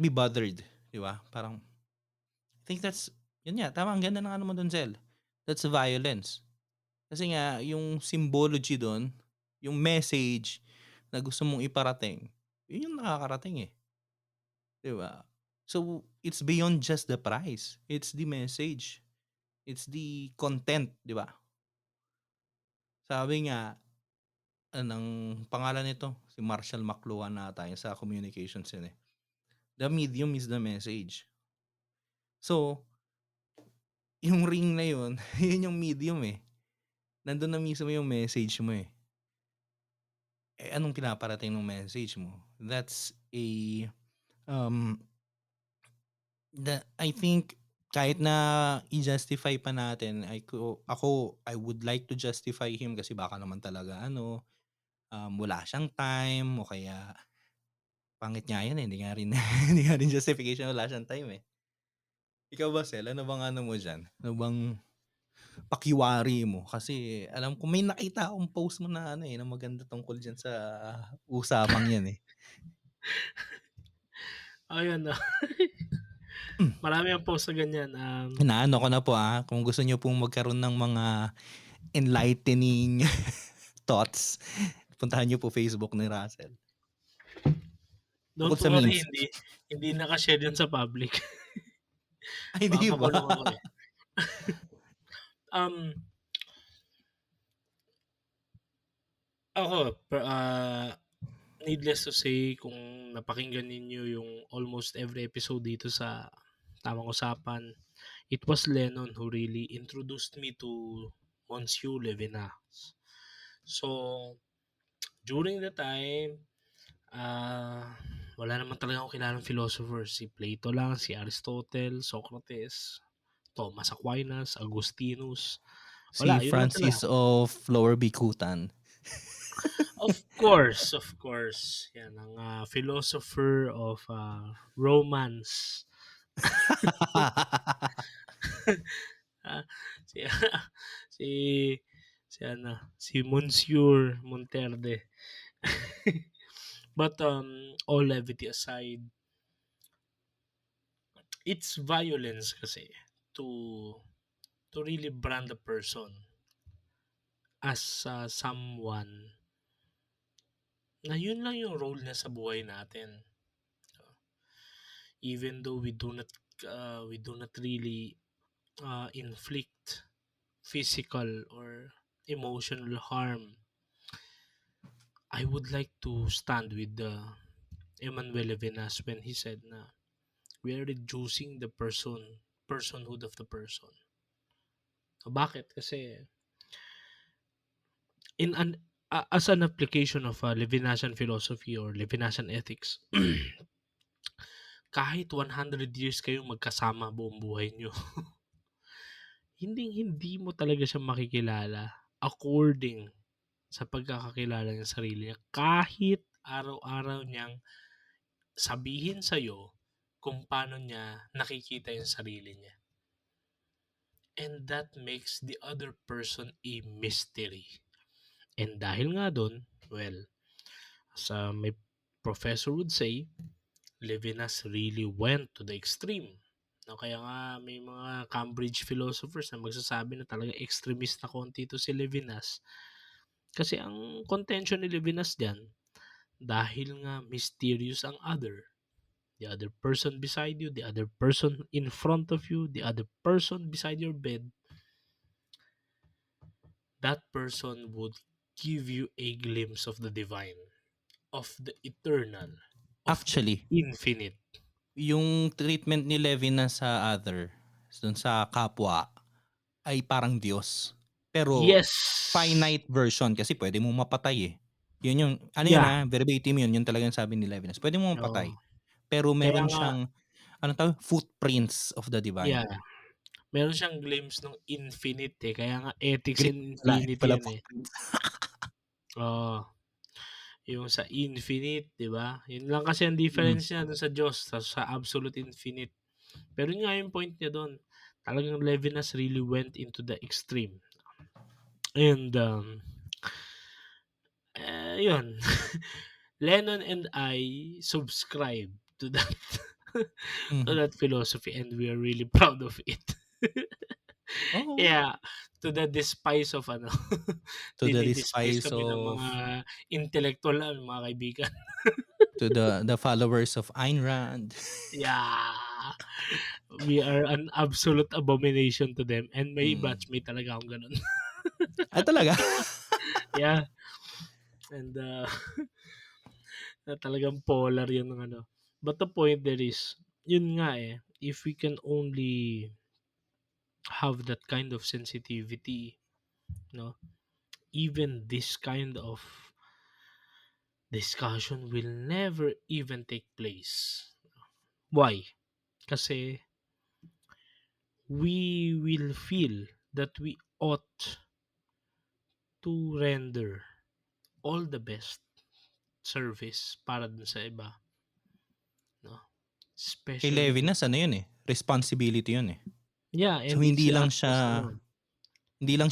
bothered. Di ba? Parang, I think that's, yun nga, tama, ang ganda ng mo dun, Zel. That's violence. Kasi nga, yung symbology dun, yung message na gusto mong iparating, yun yung nakakarating eh. Di ba? So, it's beyond just the price. It's the message. It's the content, di ba? Sabi nga, anong pangalan nito? Si Marshall McLuhan na tayo sa communications yun eh. The medium is the message. So, yung ring na yun, yun yung medium eh. Nandun na mismo yung message mo eh. Anong pinaparating ng message mo? That's I think kahit na i-justify pa natin, I would like to justify him kasi baka naman talaga wala siyang time o kaya pangit nga yan eh. Hindi nga rin justification, wala siyang time eh. Ikaw ba, Sel? Ano bang mo dyan? Ano bang pakiwari mo? Kasi alam ko may nakita akong post mo na na maganda tungkol dyan sa usapang yan eh. Ayun na. Marami ang post na ganyan. Naano ko na po kung gusto niyo pong magkaroon ng mga enlightening thoughts, puntahan niyo po Facebook ni Russell. Don't Bukod sa worry, memes. hindi naka-share yun sa public. Ay, di ba? Papabulong ako eh. Ako, needless to say, kung napakinggan ninyo yung almost every episode dito sa Tamang Usapan, it was Lennon who really introduced me to Monsieur Levinas. So, during the time, Wala naman talaga akong kilalang philosopher. Si Plato lang, si Aristotle, Socrates, Thomas Aquinas, Augustinus. Si Wala, yun lang talaga. Francis of Lower Bicutan. Of course. Yan ang philosopher of romance. Ah, si si si Monsieur Monterde. But all levity aside, it's violence kasi to really brand a person as someone na yun lang yung role niya sa buhay natin. Even though we do not really inflict physical or emotional harm. I would like to stand with Emmanuel Levinas when he said na we are reducing the personhood of the person. Bakit? Kasi as an application of Levinasian philosophy or Levinasian ethics, kahit 100 years kayong magkasama buong buhay nyo, hindi mo talaga siya makikilala according sa pagkakakilala niya sa sarili niya. Kahit araw-araw niyang sabihin sa'yo kung paano niya nakikita yung sarili niya. And that makes the other person a mystery. And dahil nga doon, well, as my professor would say, Levinas really went to the extreme. No, kaya nga may mga Cambridge philosophers na magsasabi na talaga extremist na konti ito si Levinas. Kasi ang contention ni Levinas dyan, dahil nga mysterious ang other. The other person beside you, the other person in front of you, the other person beside your bed, that person would give you a glimpse of the divine, of the eternal, of the Actually, infinite. yung treatment ni Levinas sa other, dun sa kapwa, ay parang Diyos. Pero Yes. finite version kasi pwede mo mapatay eh. Yun yung, Yeah. verbatim yun talagang sabi ni Levinas. Pwede mo Oo. mapatay. Pero Kaya meron nga, siyang, footprints of the divine. yeah. Meron siyang glimpse ng infinite eh. Kaya nga ethics Great and pala, hindi infinity pala yan eh. footprints. Oo. Yung sa infinite, di ba? Yun lang kasi ang Mm. difference niya dun sa Diyos, sa absolute infinite. Pero yun nga yung point niya doon. Talagang Levinas really went into the extreme. And, yun. Lennon and I subscribe to that to Mhm. that philosophy and we are really proud of it. Oo. Yeah, to the despise of To the despise despise kami ng of, mga intellectual namin, mga kaibigan. to the followers of Ayn Rand. Yeah. We are an absolute abomination to them and may Mm. batchmate talaga akong ganun. Talaga? Yeah. And na talagang polar yun ng ano. But the point there is, yun nga eh, if we can only have that kind of sensitivity, no, even this kind of discussion will never even take place. Why? Kasi we will feel that we ought to render all the best service para dun sa iba, no? Kay Especially dun Levinas, yun eh, responsibility yun eh. yeah, So and it's hindi lang us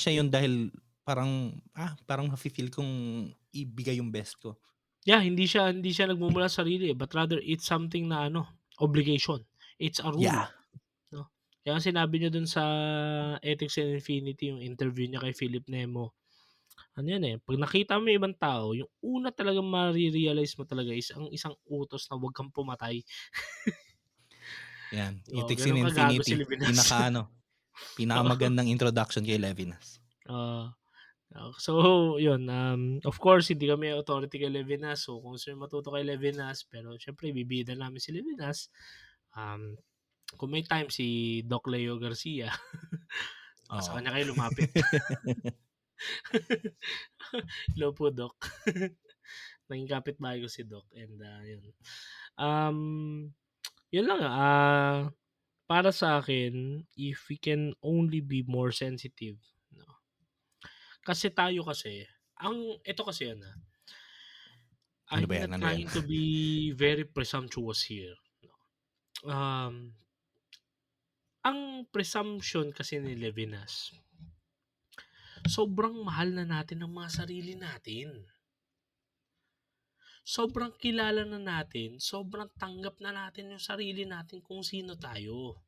siya, yun dahil parang mafe-feel kong ibigay yung best ko. yeah, hindi siya nagmumula sa sarili but rather it's something na obligation. It's a rule, Yeah. no? Kaya sinabi niya dun sa Ethics and Infinity, yung interview niya kay Philip Nemo, ano yan eh, pag nakita mo yung ibang tao, yung una talagang ma-realize mo talaga is ang isang utos na huwag kang pumatay. Yan, Oo, Ethics in ganun kagago si Infinity. Levinas. Pinakamagandang introduction kay Levinas. So, yun, of course, hindi kami authority kay Levinas. So, kung sino matuto kay Levinas, pero syempre, bibida namin si Levinas. Kung may time, si Doc Leo Garcia, sa Oo. kanya kayo lumapit. Hello po, Doc. Naging kapitbahay ko si Doc. And, yun. Um, yun lang, para sa akin, if we can only be more sensitive, 'no. Kasi tayo kasi, ito kasi yan, Ano ba I'm yan? not Ano yan? trying to be very presumptuous here, no. Um, ang presumption kasi ni Levinas, sobrang mahal na natin ang mga sarili natin. Sobrang kilala na natin, sobrang tanggap na natin yung sarili natin kung sino tayo.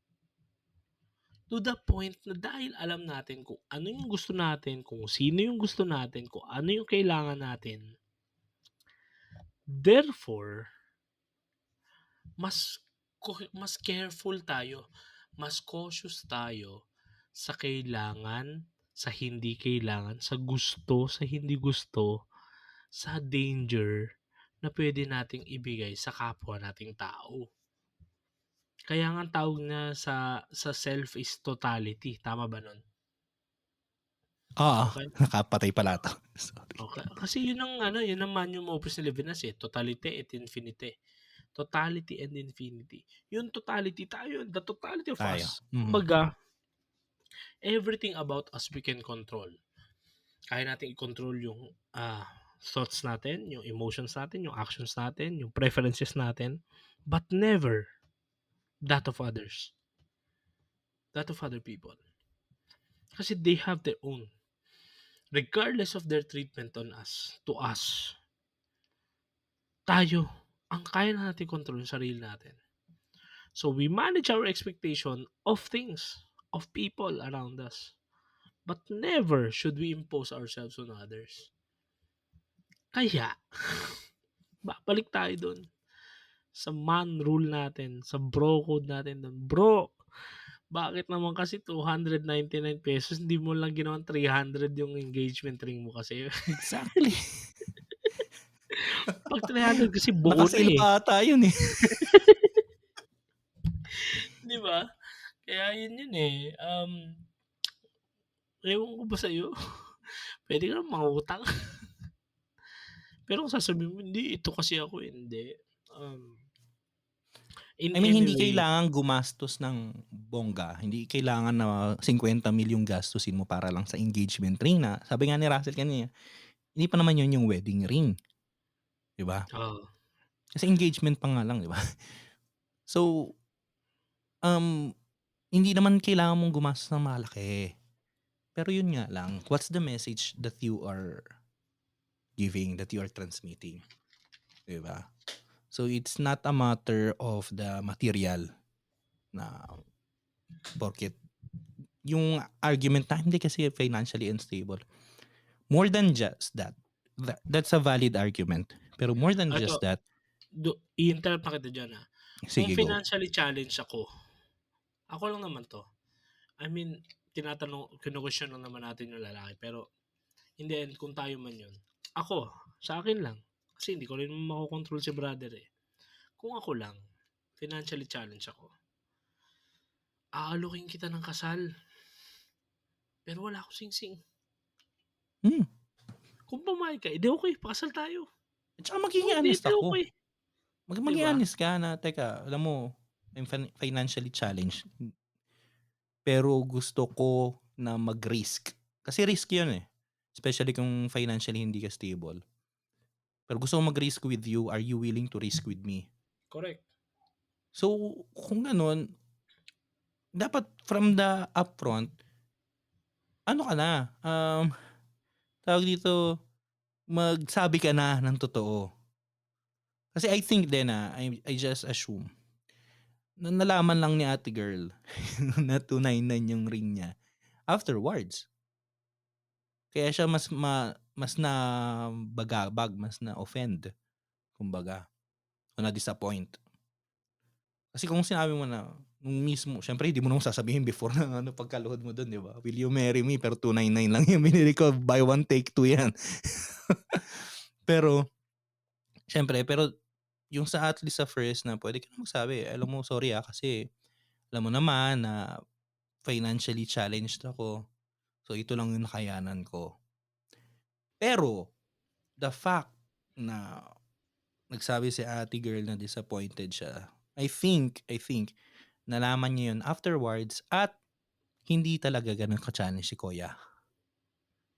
To the point na dahil alam natin kung ano yung gusto natin, kung sino yung gusto natin, kung ano yung kailangan natin. Therefore, mas careful tayo, mas cautious tayo sa kailangan, sa hindi kailangan, sa gusto, sa hindi gusto, sa danger na pwede nating ibigay sa kapwa nating tao. Kaya nga ang tawag na sa self is totality, tama ba nun? Oo, Okay? nakapatay pala 'to. Sorry. Okay. Kasi yun ang magnum opus ni Levinas, totalite et infinite. Totality and infinity. Yung totality tayo, the totality of Tayo. us. Kumbaga, everything about us we can control. Kaya natin i-control yung thoughts natin, yung emotions natin, yung actions natin, yung preferences natin, but never that of others. That of other people. Kasi they have their own. Regardless of their treatment on us, to us, tayo, ang kaya na natin control yung sarili natin. So we manage our expectation of things, of people around us. But never should we impose ourselves on others. Kaya, babalik tayo dun sa man rule natin, sa bro code natin dun. Bro, bakit naman kasi 299 pesos, hindi mo lang ginawan 300 yung engagement ring mo kasi. Exactly. Pag 300 kasi buo na Naka-sale eh. pa ata yun, eh. Di ba? Kaya yun eh. Ewan ko ba sa'yo? Pwede ka naman mangutang. Pero kung sasabihin mo, hindi, ito kasi ako, hindi. In I mean, any hindi way, kailangan gumastos ng bongga. Hindi kailangan na 50 mil yung gastusin mo para lang sa engagement ring na, sabi nga ni Russell kanina, hindi pa naman yun yung wedding ring. 'Di ba? oh, Kasi engagement pa nga lang, 'di ba? So, hindi naman kailangan mong gumastos ng malaki. Pero yun nga lang, what's the message that you are giving, that you are transmitting? 'Di ba? So, it's not a matter of the material na porket yung argument na hindi kasi financially unstable. More than just that. That's a valid argument. Pero more than just ito, that, i-interrupt na kita dyan Kung sige go. financially challenged ako lang naman to. I mean, kinu-question lang naman natin yung lalaki. Pero, in the end, kung tayo man yun, ako, sa akin lang. Kasi hindi ko rin makokontrol si brother eh. Kung ako lang, financially challenged ako, aalukin kita ng kasal. Pero wala akong sing-sing. Kung pumayag ka, edi okay, pakasal tayo. At saka Kung magiging hindi, honest edi ako. okay. Maging Diba? honest ka na, teka, alam mo, I'm financially challenged. Pero gusto ko na mag-risk. Kasi risk yun eh. Especially kung financially hindi ka stable. Pero gusto ko mag-risk with you, are you willing to risk with me? Correct. So, kung ganun, dapat from the upfront, ano ka na, tawag dito, magsabi ka na ng totoo. Kasi I think din I just assume na nalaman lang ni ate girl na 299 yung ring niya afterwards. Kaya siya mas na bagabag, mas na offend, kumbaga, o na disappoint. Kasi kung sinabi mo na nung mismo, syempre hindi mo naman sasabihin before na pagkaluhod mo doon, di ba? Will you marry me? Pero 299 lang yung binili ko, buy one take two yan. Pero syempre, yung sa at least sa first na pwede ka na magsabi, alam mo, sorry kasi alam mo naman na financially challenged ako. So ito lang yung nakayanan ko. Pero the fact na nagsabi si ate girl na disappointed siya. I think, nalaman niya yun afterwards at hindi talaga ganun ka-challenge si Kuya.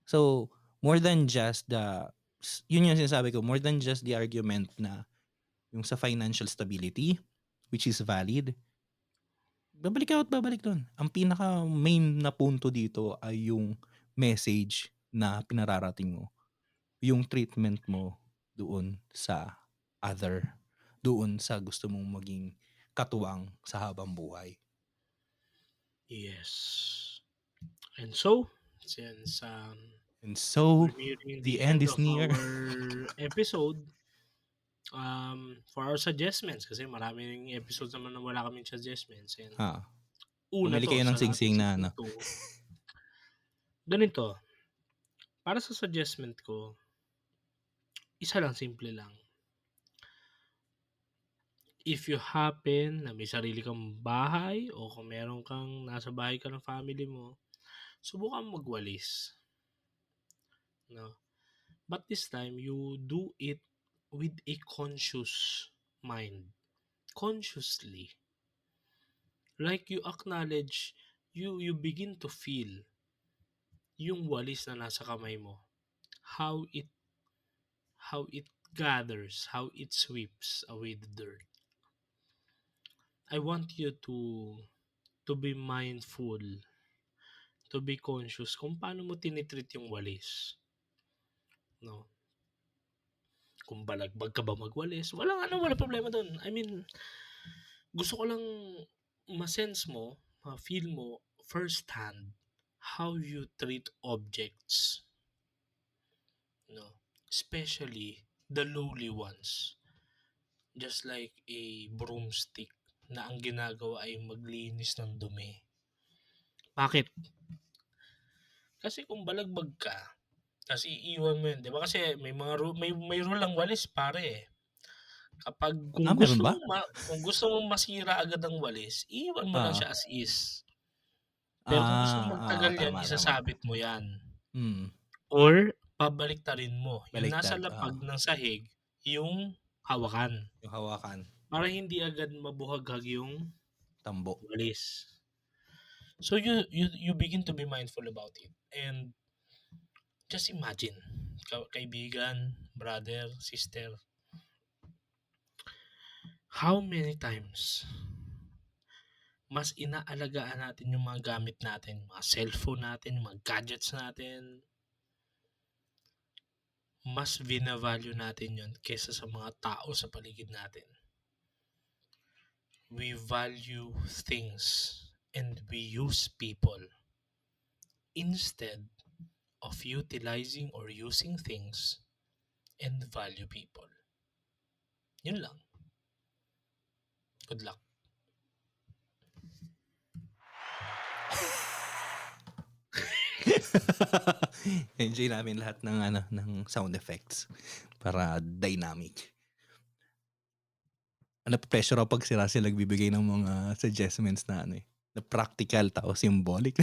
So, more than just yun yung sinasabi ko, more than just the argument na yung sa financial stability, which is valid, babalik ako at babalik doon. Ang pinaka main na punto dito ay yung message na pinararating mo. Yung treatment mo doon sa other, doon sa gusto mong maging katuwang sa habang buhay. Yes. And so, since And so, we're nearing the the end end is of near. our episode, for our suggestions, kasi maraming episodes naman na wala kaming suggestions. And Ha, una bumili to, kayo ng sa singsing na naisip ko to, ganito, para sa suggestion ko, isa lang, simple lang. If you happen na may sarili kang bahay o kung meron kang nasa bahay ka ng family mo, subukan magwalis. No? But this time, you do it with a conscious mind. Consciously. Like you acknowledge, you begin to feel yung walis na nasa kamay mo. How it gathers, how it sweeps away the dirt. I want you to be mindful, to be conscious kung paano mo tinitreat yung walis. No? Kung balagbag ka ba magwalis, wala problema doon. I mean, gusto ko lang ma-sense mo, ma-feel mo first hand how you treat objects. No? Especially the lowly ones. Just like a broomstick na ang ginagawa ay maglinis ng dumi. Bakit? Kasi kung balagbag ka, tapos iiwan mo yun, di ba? Kasi may rule ang walis, pare eh. Kapag meron ba? kung gusto mong masira agad ang walis, iiwan mo lang Ah, siya as is. Pero kung gusto mong magtagal yan, tama, tama. isasabit mo yan. Mm, Or pabaliktarin mo. Yung nasa baliktad. lapag ng sahig, yung hawakan. Yung hawakan, Para hindi agad mabuhaghag yung tambo. walis. So you begin to be mindful about it. And just imagine, kaibigan, brother, sister, how many times mas inaalagaan natin yung mga gamit natin, mga cellphone natin, yung mga gadgets natin, mas vina-value natin yun kesa sa mga tao sa paligid natin. We value things and we use people instead of utilizing or using things and value people. Yun lang. Good luck. Enjoy namin lahat ng sound effects para dynamic. Pressure ako pag sila nagbibigay ng mga suggestions na na practical tapos symbolic.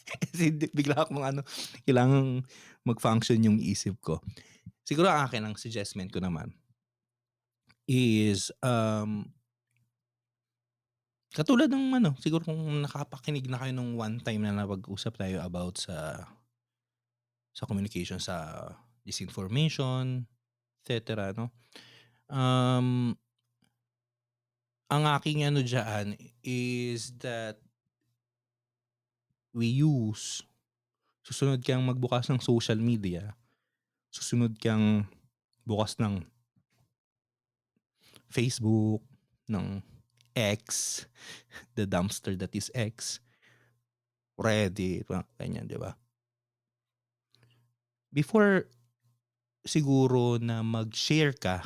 Kasi bigla akong kailangang mag-function yung isip ko. Siguro ang akin, ang suggestion ko naman is katulad ng siguro kung nakapakinig na kayo nung one time na napag-usap tayo about sa communication, sa disinformation, etc. No? Ang aking dyan is that susunod kang magbukas ng social media, susunod kang bukas ng Facebook, ng X, the dumpster that is X, Reddit, ganyan, di ba? Before siguro na mag-share ka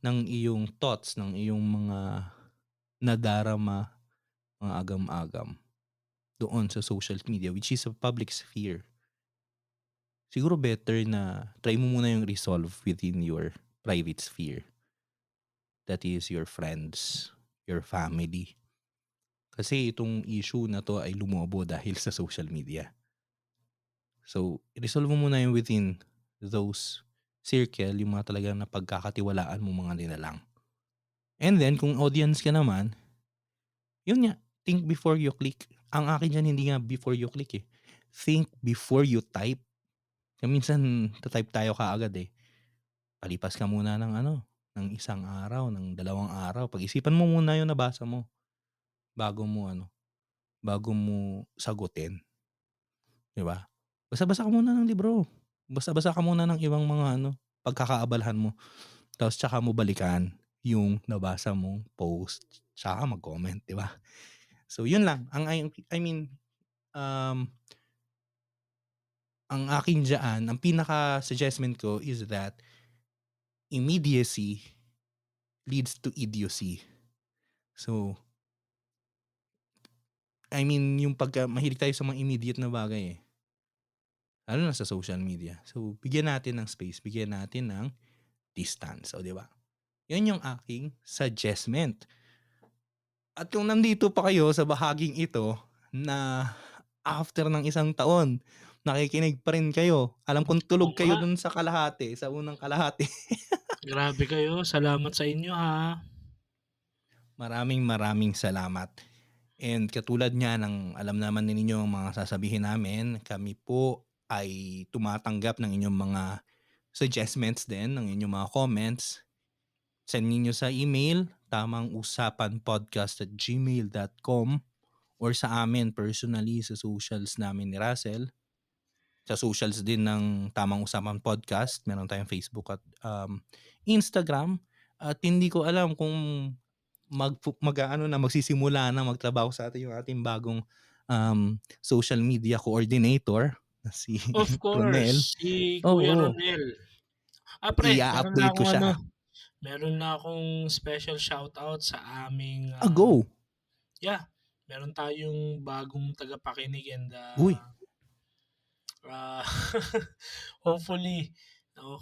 ng iyong thoughts, ng iyong mga nadarama, mga agam-agam doon sa social media, which is a public sphere, siguro better na try mo muna yung resolve within your private sphere. That is your friends, your family. Kasi itong issue na to ay lumobo dahil sa social media. So, resolve mo muna yung within those circle, yung mga talagang napagkakatiwalaan mo mga nilalang. And then kung audience ka naman, yun nga, think before you click. Ang akin diyan hindi nga before you click, eh. Think before you type. Kaya minsan ta-type tayo kaagad, eh. Palipas ka muna ng ng isang araw, ng 2 araw. Pag-isipan mo muna yung nabasa mo bago mo bago mo sagutin, 'di ba? Basa-basa ka muna ng libro. Basa-basa ka muna ng ibang mga pagkakaabalahan mo. Tapos tsaka mo balikan yung nabasa mong post, tsaka mag-comment, 'di ba? So yun lang, I mean, um, ang akin diyaan, ang pinaka-suggestment ko is that immediacy leads to idiocy. So, I mean, yung pagka mahilig tayo sa mga immediate na bagay, eh, lalo na sa social media. So, bigyan natin ng space, bigyan natin ng distance, o 'di ba? 'Yun yung aking suggestment. At kung nandito pa kayo sa bahaging ito na after ng 1 taon, nakikinig pa rin kayo. Alam kong Oo tulog kayo nga, dun sa kalahati, sa unang kalahati. grabe kayo. Salamat sa inyo, ha. Maraming salamat. And katulad nga ng alam naman din ninyo ang mga sasabihin namin, kami po ay tumatanggap ng inyong mga suggestions din, ng inyong mga comments. Send ninyo sa email, tamangusapanpodcast@gmail.com, or sa amin personally sa socials namin ni Russell. Sa socials din ng Tamang Usapan Podcast, meron tayong Facebook at Instagram. At hindi ko alam kung magsisimula na magtrabaho sa atin yung ating bagong social media coordinator na si Of Ronel. course, si Kuya Oo, Ronel. Pre, meron na i-update ko akong siya. meron na akong special shoutout sa aming, Go! yeah, meron tayong bagong tagapakinig and, Uy, uh, hopefully,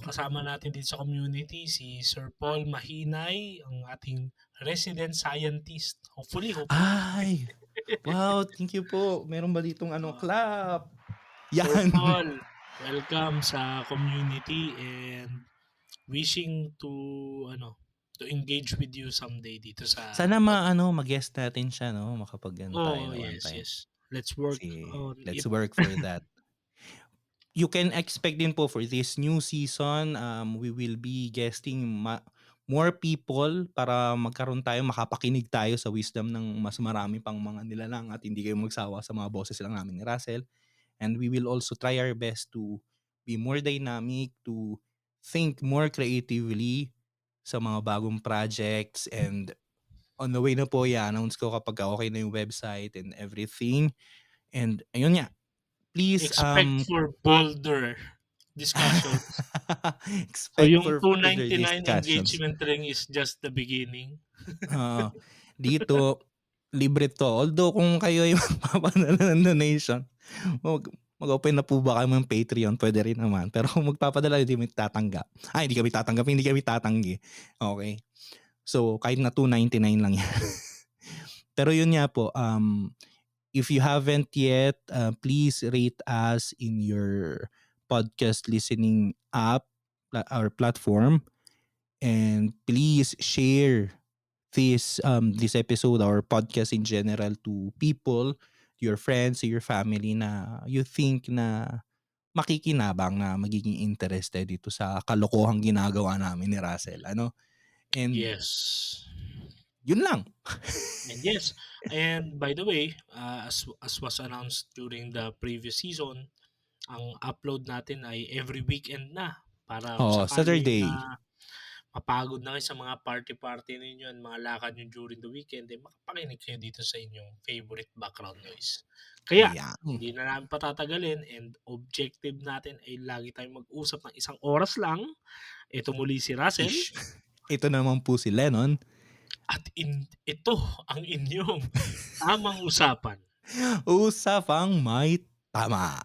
kasama natin dito sa community si Sir Paul Mahinay, ang ating resident scientist. Hopefully. ay! Wow, thank you po. Meron ba ditong Uh, clap? Sir Yan! Paul, welcome sa community and wishing to to engage with you someday dito sa Sana pod. mag-guest natin siya, no? Tayo Oh, na one yes, time. yes. Let's work Kasi on let's it. work for that. You can expect din po for this new season, we will be guesting more people para makapakinig tayo sa wisdom ng mas marami pang mga nilalang at hindi kayo magsawa sa mga boses lang namin ni Russell. And we will also try our best to be more dynamic, to think more creatively sa mga bagong projects. And on the way na po, i-announce ko kapag okay na yung website and everything. And ayun nga, please Expect for bolder discussions. So expect yung for further 299 discussions. engagement ring is just the beginning. Oo. Dito, libre to. Although kung kayo ay magpapadala ng donation, mag-open na po ba kayo ng Patreon? Pwede rin naman. Pero kung magpapadala, hindi kami tatanggap. Hindi kami tatanggap, hindi kami tatanggi. Okay. So, kahit na 299 lang yan. Pero yun nga po, if you haven't yet, please rate us in your podcast listening app or platform. And please share this episode or podcast in general to people, to your friends, to your family na you think na makikinabang, na magiging interested dito sa kalokohang ginagawa namin ni Russell. And Yes. yun lang. And yes, and by the way, as was announced during the previous season, ang upload natin ay every weekend na para kung sakaling Saturday. mapagod na kayo sa mga party-party ninyo and mga lakad nyo during the weekend, makapakinig kayo dito sa inyong favorite background noise. Kaya, Yeah. hindi na namin patatagalin and objective natin ay lagi tayong mag-usap ng 1 oras lang. Ito muli si Russell. Ish. Ito naman po si Lennon. At ito ang inyong tamang usapan. Usapang may tama.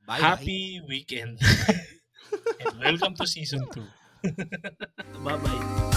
Bye-bye. Happy weekend. And welcome to season 2. Bye-bye.